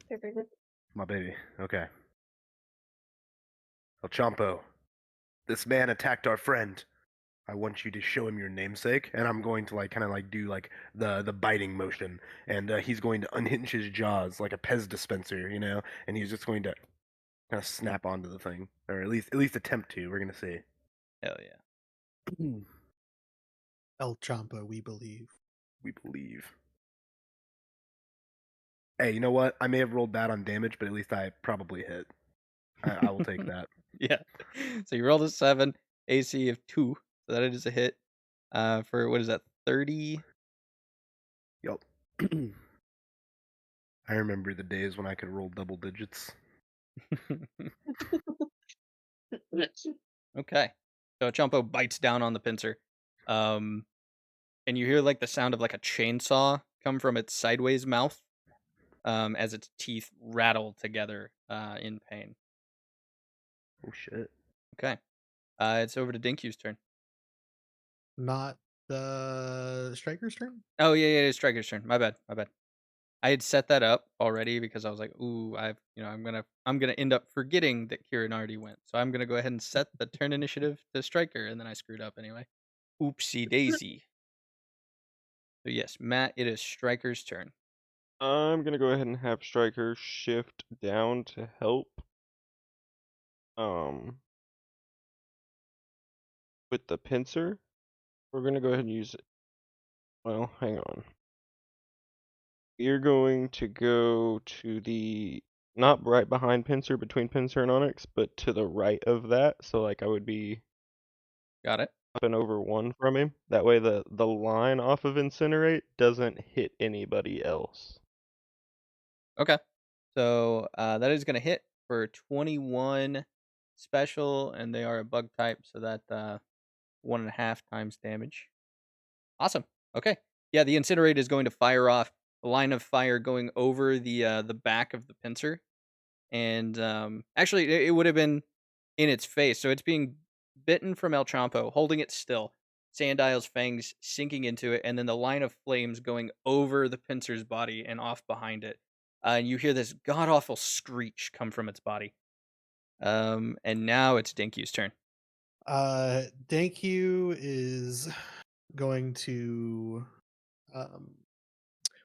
Very good. my baby. Okay. El Champo, this man attacked our friend. I want you to show him your namesake, and I'm going to like kind of like do like the biting motion, and he's going to unhinge his jaws like a Pez dispenser, and he's just going to kind of snap onto the thing, or at least attempt to. We're gonna see. Hell yeah. El Champo, we believe. We believe. Hey, you know what? I may have rolled bad on damage, but at least I probably hit. I will take that. Yeah. So you rolled a 7, AC of 2, so that is a hit. For what is that, 30? Yup. I remember the days when I could roll double digits. Okay. So Chompo bites down on the pincer. And you hear like the sound of like a chainsaw come from its sideways mouth, as its teeth rattle together in pain. Oh shit. Okay. It's over to Dinkyu's turn. Not the striker's turn? Oh yeah, it's Striker's turn. My bad. I had set that up already because I was like, ooh, I'm gonna end up forgetting that Kieran already went. So I'm gonna go ahead and set the turn initiative to Striker, and then I screwed up anyway. Oopsie daisy. So yes, Matt, it is Striker's turn. I'm gonna go ahead and have Striker shift down to help. With the pincer, we're gonna go ahead and use it. Well, hang on. You're going to go to the not right behind pincer, between pincer and onyx, but to the right of that. So like I would be Got it. and over 1 from him. That way the line off of Incinerate doesn't hit anybody else. Okay. So that is going to hit for 21 special, and they are a bug type, so that 1.5 times damage. Awesome. Okay. Yeah, the incinerate is going to fire off a line of fire going over the back of the pincer, and actually it would have been in its face. So it's being bitten from El Champo, holding it still. Sandile's fangs sinking into it, and then the line of flames going over the pincer's body and off behind it. And you hear this god awful screech come from its body. And now it's Dinky's turn. Thank you is going to um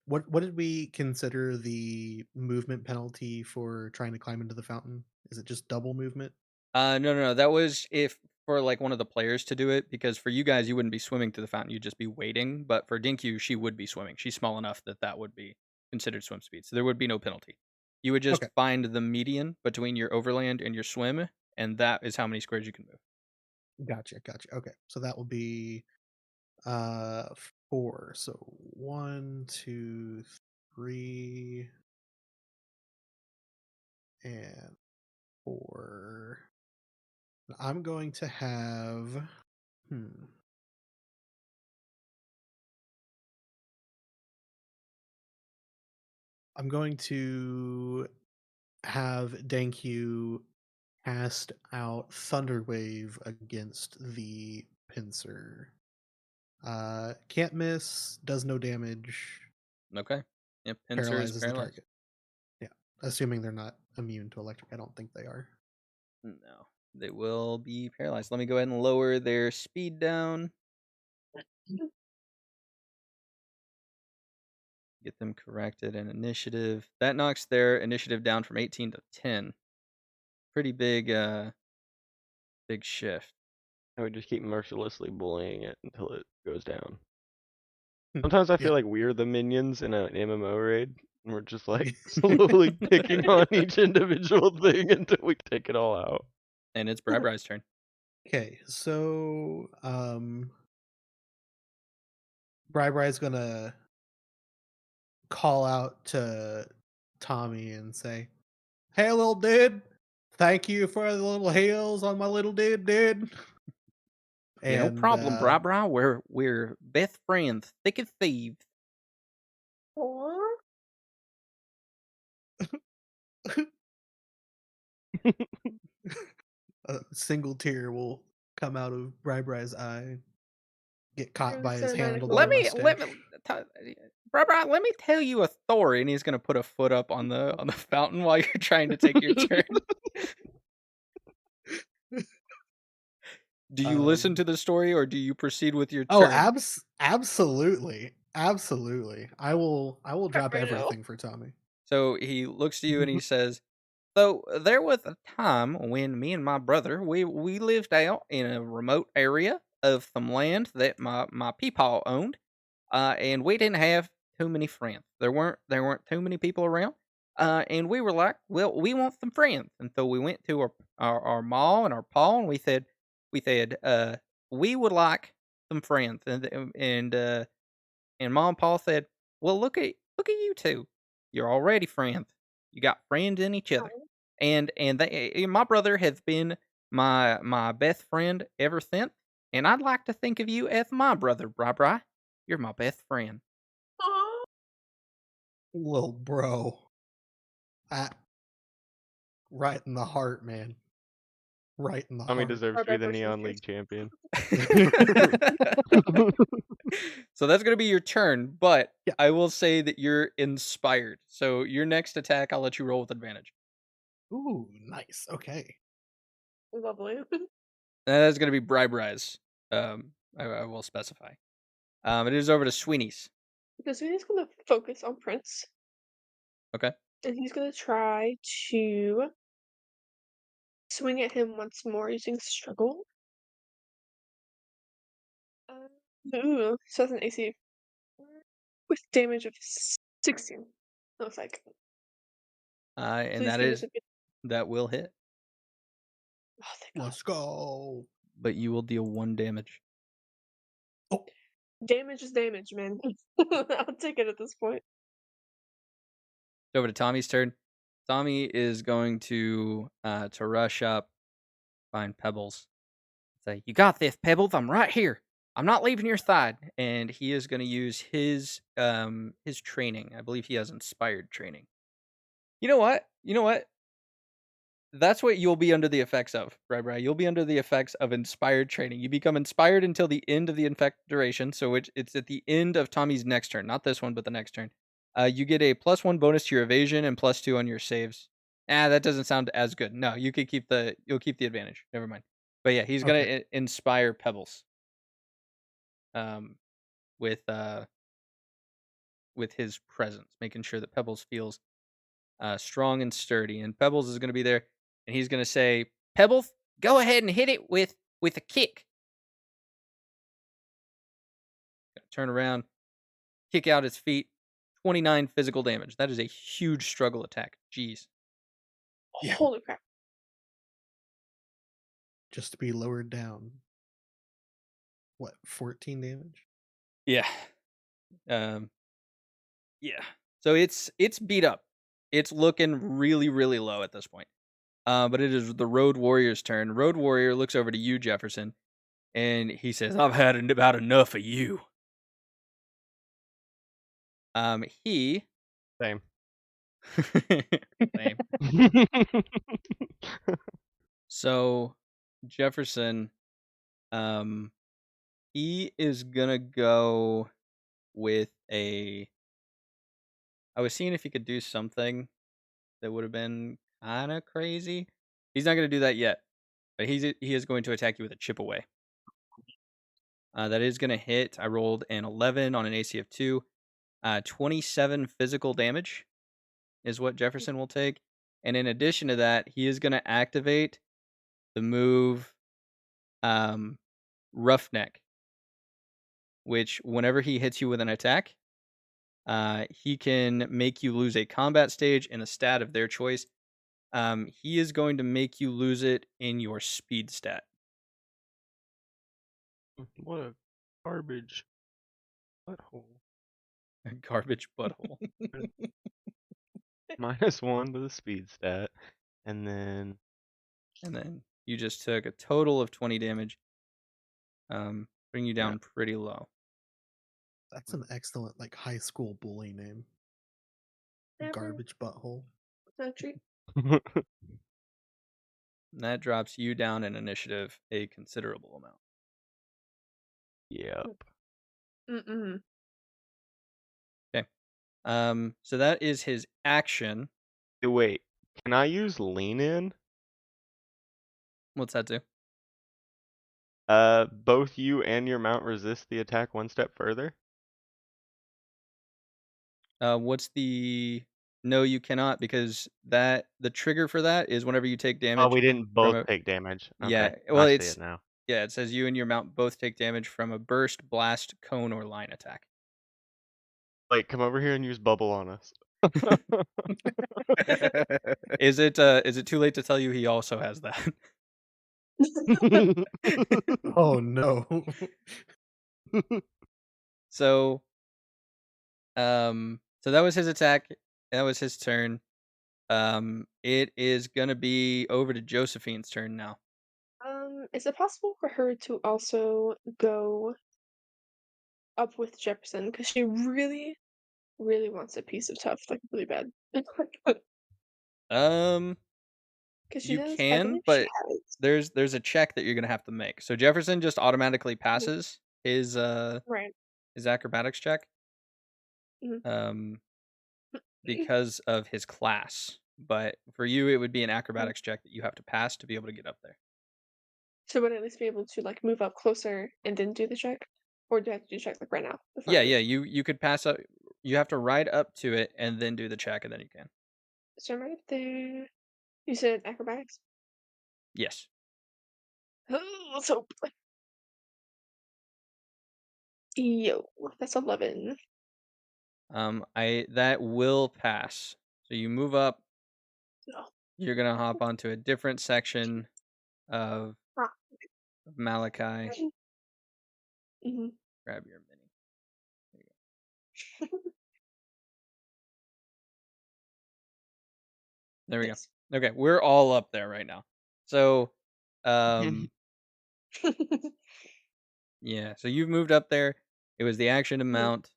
what did we consider the movement penalty for trying to climb into the fountain? Is it just double movement? No. That was if for like one of the players to do it, because for you guys, you wouldn't be swimming to the fountain; you'd just be waiting. But for Dinkyu, she would be swimming. She's small enough that that would be considered swim speed, so there would be no penalty. You would just Okay. find the median between your overland and your swim, and that is how many squares you can move. Gotcha. Okay. So that will be 4. So 1, 2, 3 and 4. I'm going to have I'm going to have Dankyu cast out Thunderwave against the pincer. Can't miss, does no damage, Okay. Yep. Pincer is paralyzes the paralyzed. target. Yeah. Assuming they're not immune to electric. I don't think they are. No, they will be paralyzed. Let me go ahead and lower their speed down. Get them corrected in initiative. That knocks their initiative down from 18 to 10. Pretty big shift. I would just keep mercilessly bullying it until it goes down. Sometimes I Yeah. feel like we're the minions in an MMO raid, and we're just like slowly picking on each individual thing until we take it all out. And it's Brabry's turn. Okay, so Bri-Bri's gonna call out to Tommy and say, "Hey, little dude, thank you for the little heals on my little dude." Yeah, no And problem, Brabry. We're best friends, thick as thieves. Or a single tear will come out of Bri-Bri's eye, get caught by his cinematic handlebar Let me mustache. Brabry, let me tell you a story. And he's gonna put a foot up on the fountain while you're trying to take your turn. Do you listen to the story or do you proceed with your Oh, turn? absolutely. I will drop Right now. everything for Tommy. So he looks to you and he says, "So there was a time when me and my brother we lived out in a remote area of some land that my peepaw owned, and we didn't have too many friends. There weren't too many people around, and we were like, well, we want some friends, and so we went to our ma and our pa, and we said we would like some friends, and mom and pa said, well, look at you two, you're already friends, you got friends in each other, and my brother has been my best friend ever since, and I'd like to think of you as my brother, Bri. You're my best friend." Aw. Little bro. Ah, right in the heart, man. Right in the Tommy heart. deserves Our to be bad the person Neon here. League champion. So that's gonna be your turn, but Yeah. I will say that you're inspired. So your next attack, I'll let you roll with advantage. Ooh, nice. Okay. Lovely. That is gonna be Briberise. I will specify. It is over to Sweeney's. Because he's gonna focus on Prince, Okay. and he's gonna try to swing at him once more using struggle. So that's an AC with damage of 16. Looks like. And Please give us a good. that will hit, Oh, thank God. Let's go. but you will deal 1 damage. Oh. Damage is damage, man. I'll take it at this point. Over to Tommy's turn. Tommy is going to rush up, find Pebbles. Say, "You got this, Pebbles. I'm right here. I'm not leaving your side." And he is going to use his training. I believe he has inspired training. You know what? That's what you'll be under the effects of, right? You'll be under the effects of inspired training. You become inspired until the end of the infect duration, so it's at the end of Tommy's next turn, not this one, but the next turn. You get a +1 bonus to your evasion and +2 on your saves. That doesn't sound as good. No, you'll keep the advantage. Never mind. But yeah, he's gonna inspire Pebbles. With his presence, making sure that Pebbles feels strong and sturdy, and Pebbles is going to be there, and he's going to say, "Pebbles, go ahead and hit it with a kick." Turn around, kick out his feet. 29 physical damage. That is a huge struggle attack. Jeez. Yeah. Holy crap. Just to be lowered down. What, 14 damage? Yeah. Yeah. So it's beat up. It's looking really, really low at this point. But it is the Road Warrior's turn. Road Warrior looks over to you, Jefferson, and he says, "I've had about enough of you." He Same. Same. So Jefferson, he is gonna go with a. I was seeing if he could do something that would have been kind of crazy. He's not gonna do that yet, but he is going to attack you with a chip away. That is gonna hit. I rolled an 11 on an AC of 2. 27 physical damage is what Jefferson will take, and in addition to that, he is gonna activate the move Roughneck, which whenever he hits you with an attack, he can make you lose a combat stage and a stat of their choice. He is going to make you lose it in your speed stat. What a garbage butthole. Garbage butthole. -1 to the speed stat, and then And then you just took a total of 20 damage. Bring you down pretty low. That's an excellent, like, high school bully name. Never. Garbage butthole. Not treat. And that drops you down in initiative a considerable amount. Yep. Mm-mm. Okay. So that is his action. Wait, can I use lean in? What's that do? Both you and your mount resist the attack one step further. What's the? No, you cannot, because the trigger for that is whenever you take damage. Oh, we didn't from both take damage. Yeah, Okay, well, I see it now. yeah, it says you and your mount both take damage from a burst, blast, cone, or line attack. Like, come over here and use bubble on us. Is it too late to tell you he also has that? Oh no. So that was his attack. That was his turn. It is gonna be over to Josephine's turn now. Is it possible for her to also go up with Jefferson? Because she really, really wants a piece of Tuff, like, really bad. Because she You does, I can, believe she but has. there's a check that you're gonna have to make. So Jefferson just automatically passes his Right. acrobatics check Mhm. because of his class. But for you, it would be an acrobatics check that you have to pass to be able to get up there. So would I at least be able to, like, move up closer and then do the check? Or do I have to do the check, like, right now before I Yeah, move? yeah. You could pass up. You have to ride up to it and then do the check, and then you can. So I'm right up there. You said acrobatics? Yes. Let's hope. Yo, that's 11. That will pass. So you move up. No. You're gonna hop onto a different section of Ah. Malachi. Mhm. grab your mini. There you go. There we Nice. go. Okay, we're all up there right now. So, yeah. So you've moved up there. It was the action to mount.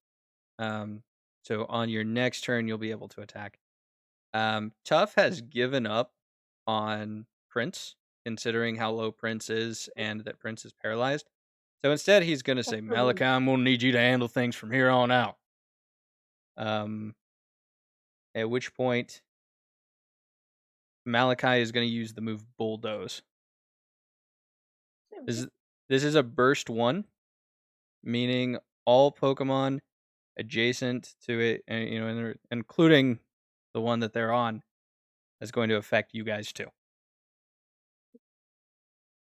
So on your next turn, you'll be able to attack. Tuff has given up on Prince, considering how low Prince is and that Prince is paralyzed. So instead, he's going to say, Malachi, I'm going to need you to handle things from here on out. At which point, Malachi is going to use the move Bulldoze. This is a burst 1, meaning all Pokemon adjacent to it, and including the one that they're on, is going to affect you guys too.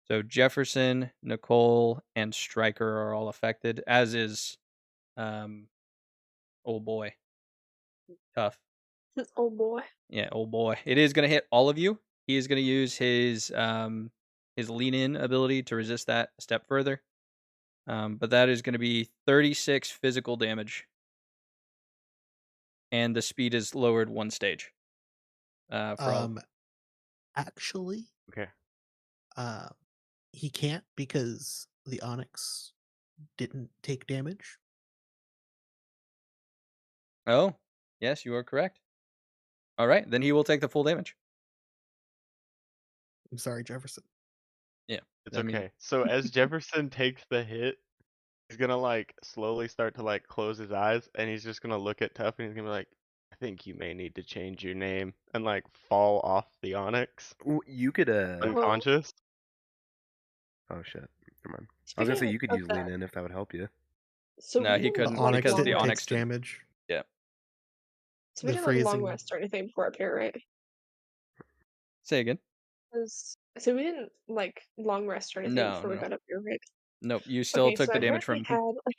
So Jefferson, Nicole, and Stryker are all affected, as is old boy. Tuff. Old boy. Yeah, old boy. It is going to hit all of you. He is going to use his lean in ability to resist that a step further. But that is going to be 36 physical damage. And the speed is lowered 1 stage. For all. Actually, Okay. he can't because the Onyx didn't take damage. Oh, yes, you are correct. All right, then he will take the full damage. I'm sorry, Jefferson. Yeah, It's okay. So as Jefferson takes the hit, he's gonna like slowly start to like close his eyes, and he's just gonna look at Tuff, and he's gonna be like, "I think you may need to change your name," and like fall off the Onyx, You could unconscious. Oh shit. Never mind. I was gonna say you could use lean in if that would help you. So No, we he didn't, couldn't The like, Onyx because long the didn't take Onyx didn't. damage. Yeah. So we The didn't like long phrasing- rest or anything before up here, right? Say again. So we didn't like long rest or anything No, before we no. got up here, right? Nope, you still Okay, took so the I damage from apparently had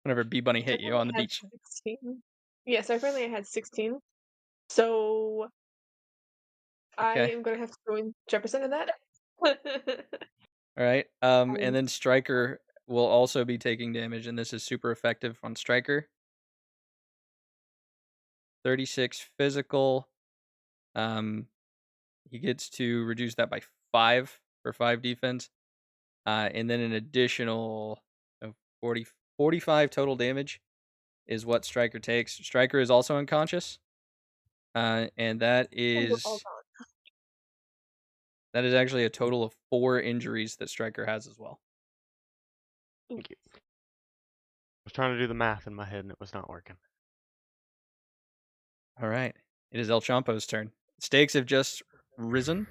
whenever Bee Bunny hit you on the had beach. 16. Yeah, so apparently I had 16. So I Okay. am gonna have to join Jefferson in that. All right. And then Stryker will also be taking damage, and this is super effective on Stryker. 36 physical. He gets to reduce that by 5 for 5 defense. And then an additional 45 total damage is what Stryker takes. Stryker is also unconscious. And that We're all is gone. actually a total of 4 injuries that Stryker has as well. Thank you. I was trying to do the math in my head, and it was not working. All right. It is El Champo's turn. Stakes have just risen.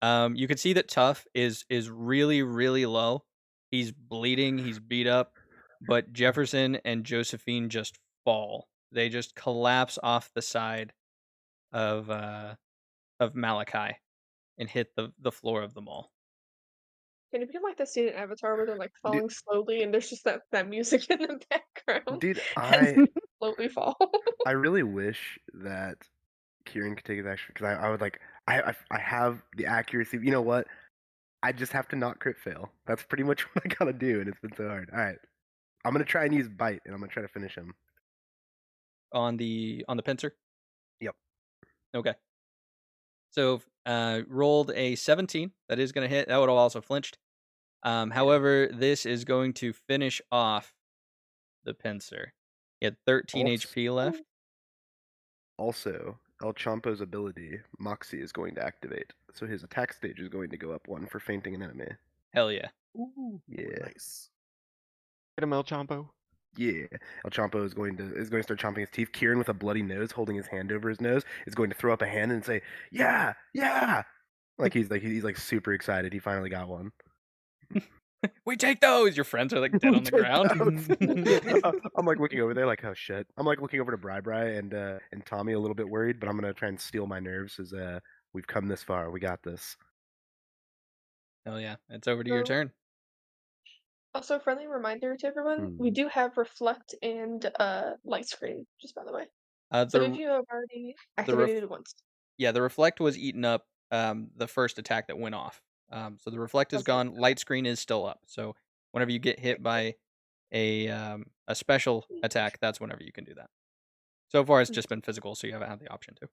You can see that Tuff is really, really low. He's bleeding. He's beat up. But Jefferson and Josephine just fall. They just collapse off the side of Malachi and hit the floor of the mall. Can it be like the scene in Avatar where they're like falling slowly and there's just that music in the background? Dude, as they slowly fall. I really wish that Kieran could take his action because I would like I have the accuracy. You know what? I just have to not crit fail. That's pretty much what I gotta do, and it's been so hard. All right, I'm gonna try and use bite, and I'm gonna try to finish him. On the pincer? Yep. Okay. So rolled a 17. That is going to hit. That would have also flinched. However, this is going to finish off the pincer. He had 13 HP left. Also, El Champo's ability, Moxie, is going to activate. So his attack stage is going to go up 1 for fainting an enemy. Hell yeah. Ooh, Yeah. nice. Get him, El Champo. Yeah. El Champo is going to start chomping his teeth. Kieran, with a bloody nose, holding his hand over his nose, is going to throw up a hand and say, "Yeah, yeah!" Like he's super excited. He finally got one. We take those. Your friends are like dead on the ground. I'm like looking over there, like, oh shit. I'm like looking over to Bri and Tommy, a little bit worried, but I'm gonna try and steel my nerves as we've come this far. We got this. Hell yeah. It's over to your turn. Also, friendly reminder to everyone, we do have Reflect and Light Screen, just by the way. So if you have already activated it once. Yeah, the Reflect was eaten up the first attack that went off. So the Reflect is gone. Light Screen is still up. So whenever you get hit by a special attack, that's whenever you can do that. So far, it's just been physical, so you haven't had the option to.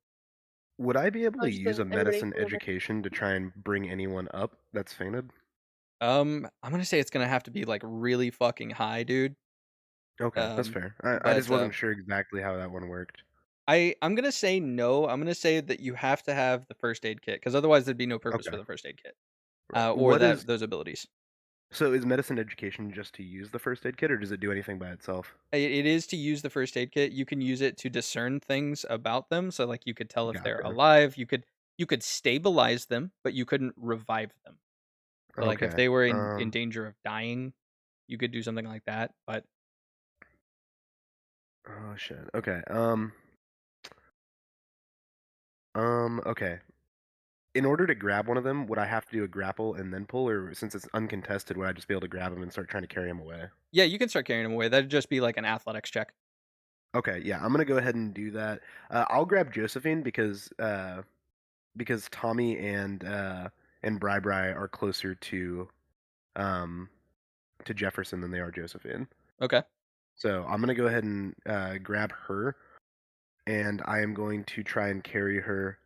Would I be able Oh, to just use a everybody medicine whenever. education to try and bring anyone up that's fainted? I'm gonna say it's gonna have to be like really fucking high, dude. Okay, that's Um, fair. I just but wasn't sure exactly how that one worked. I'm gonna say no. I'm gonna say that you have to have the first aid kit because otherwise there'd be no purpose for Okay. the first aid kit, Right. or What is those abilities. so is medicine education just to use the first aid kit, or does it do anything by itself? It is to use the first aid kit. You can use it to discern things about them. So like you could tell if they're Gotcha. alive. You could stabilize them, but you couldn't revive them. So like if Okay. they were in danger of dying, you could do something like that. But Oh shit. Okay. Okay. In order to grab one of them, would I have to do a grapple and then pull, or since it's uncontested, would I just be able to grab him and start trying to carry him away? yeah, you can start carrying them away. That'd just be like an athletics check. Okay, yeah, I'm gonna go ahead and do that. I'll grab Josephine because Tommy and Bri Bri are closer um to Jefferson than they are Josephine. Okay. So I'm gonna go ahead and grab her, and I am going to try and carry her.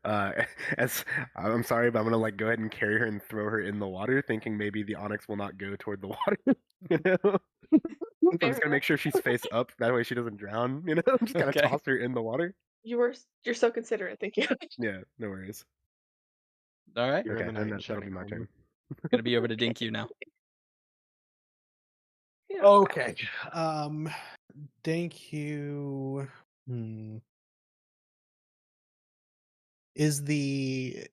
As I'm sorry, but I'm gonna like go ahead and carry her and throw her in the water, thinking maybe the onyx will not go toward the water. You know, I'm Fair just gonna enough. make sure she's face up. That way she doesn't drown. You know, I'm just kind of Okay. toss her in the water. You're so considerate. Thank you. Yeah, no worries. All right. Okay, Eliminate and and that'll shut be my down. turn. Gonna be over to Dink you now. Yeah. Okay. Thank you. Is the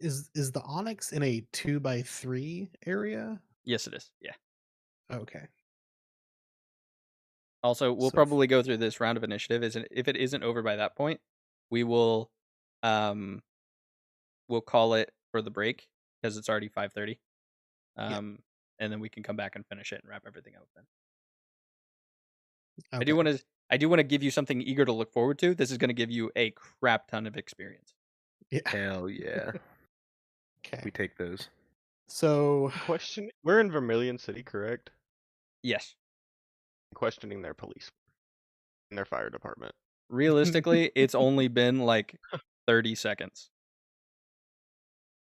is the onyx in a 2x3 area? Yes, it is. Yeah. Okay. Also, we'll So probably go through this round of initiative. Isn't if it isn't over by that point, we will um we'll call it for the break because it's already 5:30. yeah. And then we can come back and finish it and wrap everything up then. Okay. I do want to give you something eager to look forward to. This is going to give you a crap ton of experience. Yeah. Hell yeah, we Okay. take those. So Question: We're in Vermilion City, correct? Yes. Questioning their police and their fire department. Realistically, it's only been like 30 seconds.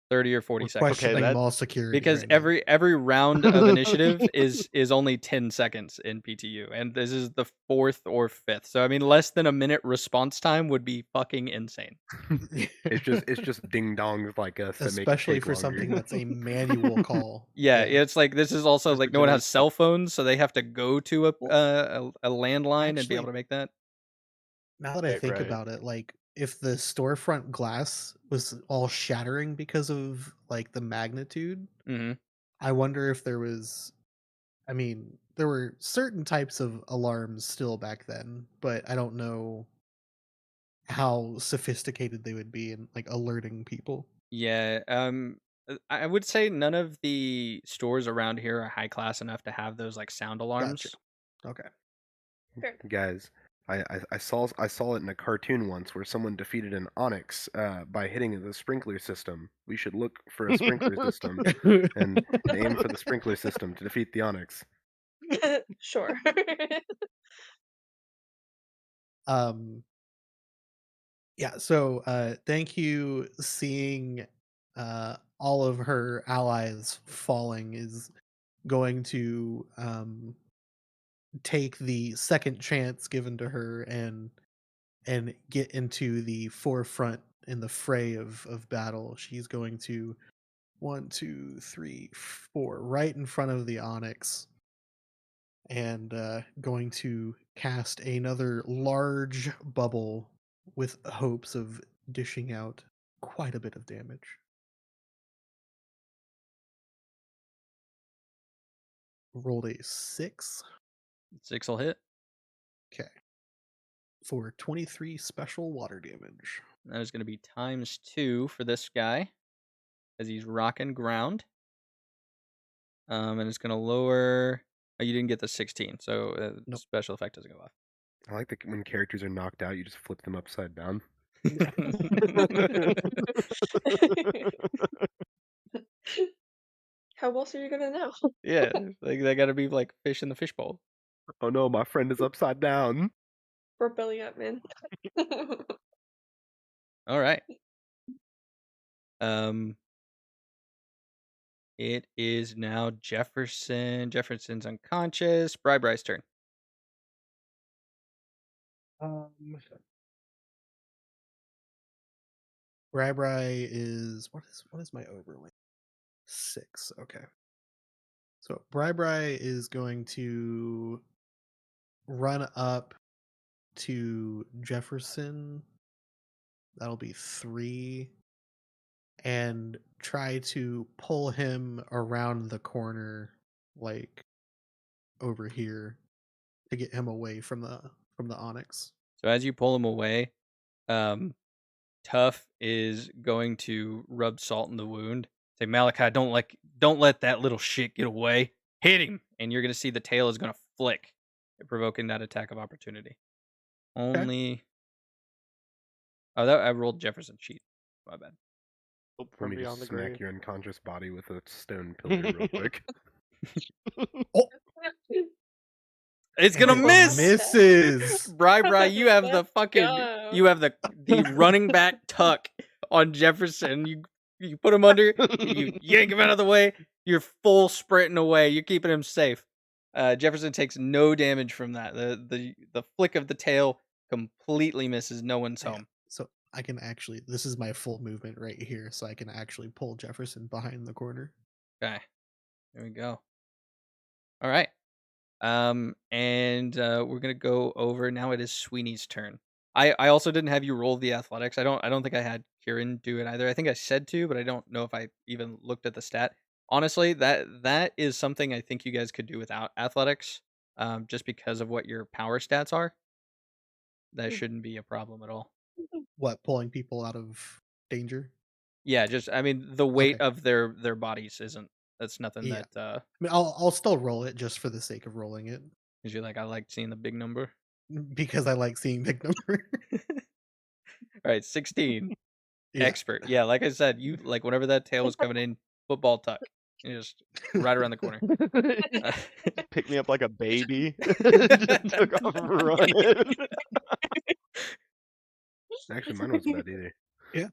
30 or 40 we're seconds. questioning that- mall security Because right now. every round of initiative is only 10 seconds in PTU, and this is the 4th or 5th. So I mean, less than a minute response time would be fucking insane. It's just ding dongs like us that make it Especially take for longer. something that's a manual call. Yeah, it's like this is also Just like no one because- has cell phones, so they have to go to a landline and be Actually- able to make that. Now that I Right, think right. about it, like if the storefront glass was all shattering because of like the magnitude, Hmm. I wonder if there was I mean, there were certain types of alarms still back then, but I don't know how sophisticated they would be in like alerting people. Yeah, I would say none of the stores around here are high class enough to have those like sound alarms. Gotcha. Okay. Fair. Guys, I saw it in a cartoon once where someone defeated an onyx by hitting the sprinkler system. We should look for a sprinkler system and aim for the sprinkler system to defeat the onyx. Sure. um yeah, so thank you. Seeing all of her allies falling is going to take the second chance given to her and get into the forefront in the fray of battle. She's going to 1, 2, 3, 4, right in front of the onyx, and going to cast another large bubble with hopes of dishing out quite a bit of damage. Rolled a 6. 6 will hit. Okay. For 23 special water damage. That is going to be ×2 for this guy as he's rocking ground. And it's going to lower. Oh, you didn't get the 16, so Nope. special effect doesn't go off. I like that when characters are knocked out, you just flip them upside down. How else are you gonna know? Yeah, like they got to be like fish in the fishbowl. Oh no, my friend is upside down. We're belly up, man. All right. Um, it is now Jefferson. Jefferson's unconscious. Bry's turn. Um, Bri is what is my overlay? 6. Okay. So Bri is going to run up to Jefferson. That'll be 3. And try to pull him around the corner, like over here, to get him away from the Onyx. So as you pull him away, um, Tuff is going to rub salt in the wound. Say, Malachi, don't let that little shit get away. Hit him, and you're gonna see the tail is gonna flick, provoking that attack of opportunity. Okay. Only. Oh, that I rolled Jefferson's sheet. My bad. Hope Let from me beyond the just smack grave. your unconscious body with a stone pillar real quick. Oh, It's and gonna it miss. misses. Bry, you have the Let's fucking, go. you have the running back tuck on Jefferson. You put him under, you yank him out of the way. You're full sprinting away. You're keeping him safe. Jefferson takes no damage from that. The flick of the tail completely misses. No one's Yeah. home. So I can actually, this is my full movement right here, so I can actually pull Jefferson behind the corner. Okay, there we go. All right. And we're gonna go over now. It is Sweeney's turn. I also didn't have you roll the athletics. I don't think I had Kieran do it either. I think I said to, but I don't know if I even looked at the stat. Honestly, that is something I think you guys could do without athletics. Just because of what your power stats are. That shouldn't be a problem at all. What, pulling people out of danger? Yeah, just I mean the weight Okay. of their bodies isn't. That's nothing Yeah. that I mean, I'll still roll it just for the sake of rolling it, because you're like I like seeing the big number. because I like seeing big number. All right, 16. Yeah. Expert. Yeah, like I said, you like whenever that tail was coming in, football tuck. You just right around the corner. Pick me up like a baby. Just took off running. Actually, mine wasn't bad either.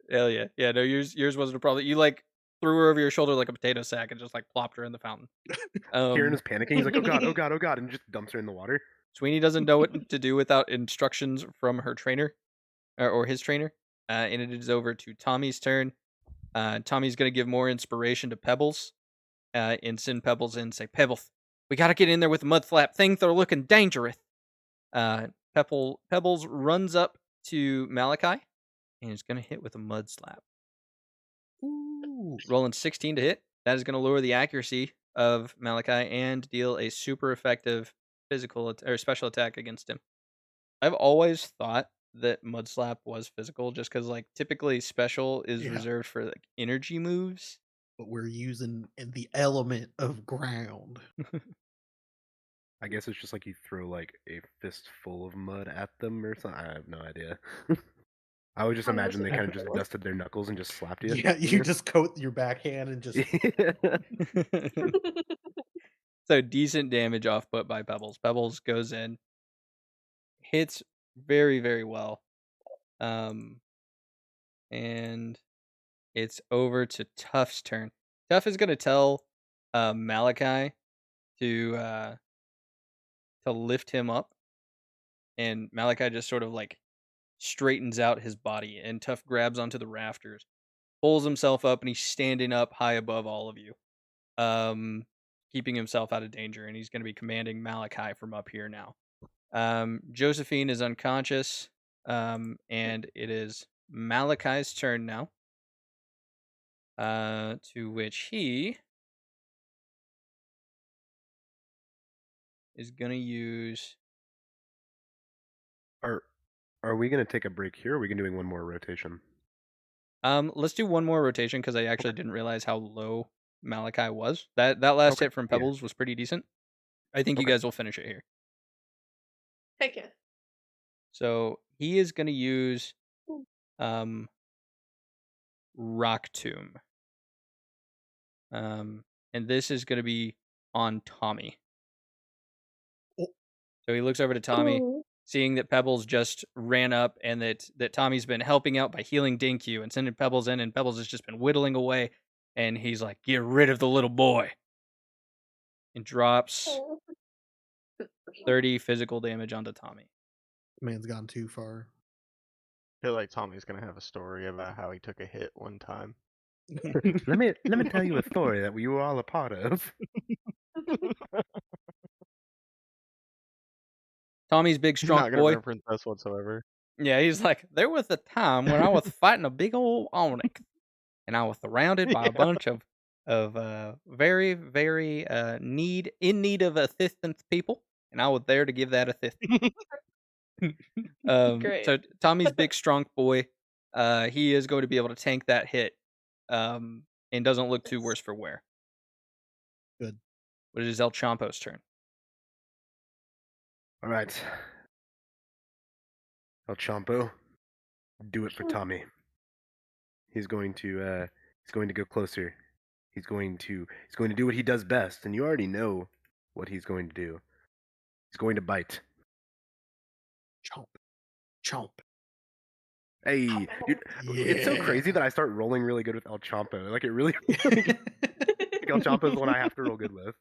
Hell yeah. Yeah, no, yours wasn't a problem. You like threw her over your shoulder like a potato sack and just like plopped her in the fountain. Kieran is panicking. He's like, oh god, oh god, oh god, and just dumps her in the water. Sweeney doesn't know what to do without instructions from her trainer or his trainer. And it is over to Tommy's turn. Tommy's gonna give more inspiration to Pebbles. And send Pebbles in and say, Pebbles, we gotta get in there with the mud flap. Things are looking dangerous. Pebbles runs up to Malachi and is gonna hit with a mud slap. Ooh. Rolling 16 to hit. That is gonna lower the accuracy of Malachi and deal a super effective or special attack against him. I've always thought that mud slap was physical, just because like typically special is Yeah. reserved for like energy moves. But we're using the element of ground. I guess it's just like you throw like a fistful of mud at them or something. I have no idea. I would just I'm imagine they listening. kind of just dusted their knuckles and just slapped you. Yeah, you just coat your backhand and just So decent damage off put by Pebbles. Pebbles goes in, hits very, very well. And it's over to Tuff's turn. Tuff is gonna tell Malachi to lift him up, and Malachi just sort of like straightens out his body, and Tuff grabs onto the rafters, pulls himself up, and he's standing up high above all of you, keeping himself out of danger, and he's going to be commanding Malachi from up here now. Josephine is unconscious, and it is Malachi's turn now, to which he is going to use... Are we gonna take a break here? Or are we doing one more rotation? Let's do one more rotation because I actually didn't realize how low Malachi was. That last Okay, hit from yeah. Pebbles was pretty decent. I think you Okay. guys will finish it here. Heck yeah. So he is going to use Rock Tomb. And this is going to be on Tommy. Oh. So he looks over to Tommy, Oh. seeing that Pebbles just ran up and that Tommy's been helping out by healing Dinkyu and sending Pebbles in, and Pebbles has just been whittling away. And he's like, "Get rid of the little boy," and drops Oh. 30 physical damage onto Tommy. Man's gone too far. I feel like Tommy's gonna have a story about how he took a hit one time. Let me tell you a story that we were all a part of. Tommy's big, He's strong not gonna boy. reference us whatsoever. Yeah, he's like, there was a time when I was fighting a big old onyx, and I was surrounded by a bunch of very, very in need of assistance people, and I was there to give that assistance. Great. So Tommy's big, strong boy. He is going to be able to tank that hit, and doesn't look too worse for wear. Good. But it is El Champo's turn. All right, El Champo, do it for Tommy. He's going to go closer. He's going to do what he does best, and you already know what he's going to do. He's going to bite. Chomp. Chomp. Hey, dude, it's so crazy Yeah. that I start rolling really good with El Champo. Like it really, like, El Champo is the one I have to roll good with.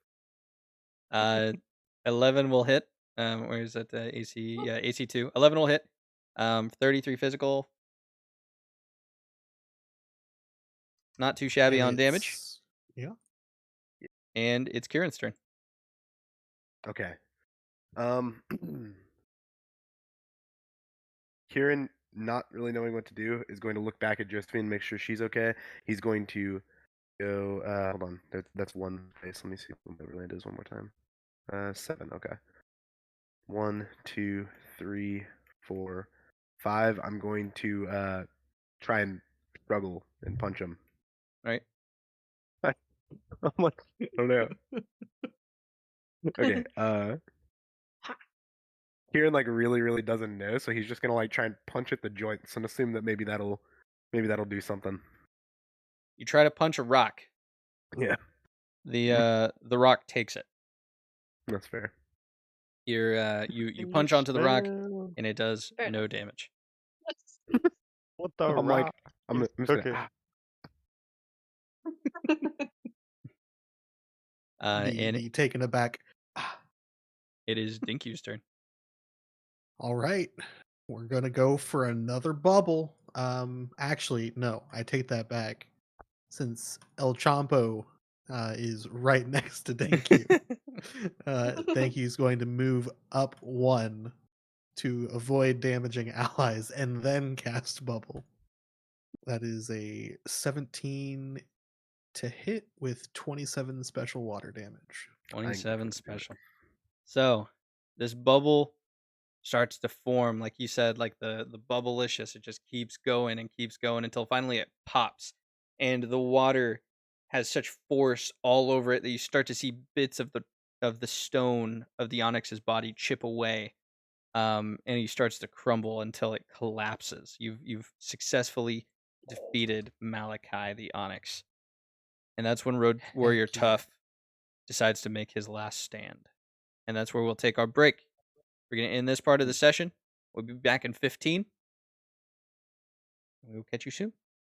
11 will hit. Where is that? AC? Yeah, AC 2. 11 will hit. 33 physical. Not too shabby And on damage. yeah. And it's Kieran's turn. Okay. Kieran, not really knowing what to do, is going to look back at Josephine, make sure she's okay. He's going to go. Hold on. That's one face. Let me see what that really is one more time. 7. Okay. 1, 2, 3, 4, 5. I'm going to try and struggle and punch him. Right? I'm like, I don't know. Okay. Kieran like really doesn't know, so he's just gonna like try and punch at the joints and assume that maybe that'll do something. You try to punch a rock. Yeah, The rock takes it. that's fair. You punch onto the rock, Spell. and it does Fair no damage. What the I'm like, rock? I'm You just took gonna. it. And The taken aback. Ah, it is Dinky's turn. all right. We're gonna go for another bubble. Actually, no, I take that back. Since El Champo is right next to Thank Thank is going to move up 1 to avoid damaging allies and then cast bubble. That is a 17 to hit with 27 special water damage. 27 special. So this bubble starts to form, like you said, like the bubblicious. It just keeps going and keeps going until finally it pops, and the water has such force all over it that you start to see bits of the stone of the onyx's body chip away, and he starts to crumble until it collapses. You've successfully defeated Malachi the Onyx, and that's when Warrior yeah. Tuff decides to make his last stand, and that's where we'll take our break. We're gonna end this part of the session. We'll be back in 15. We will catch you soon.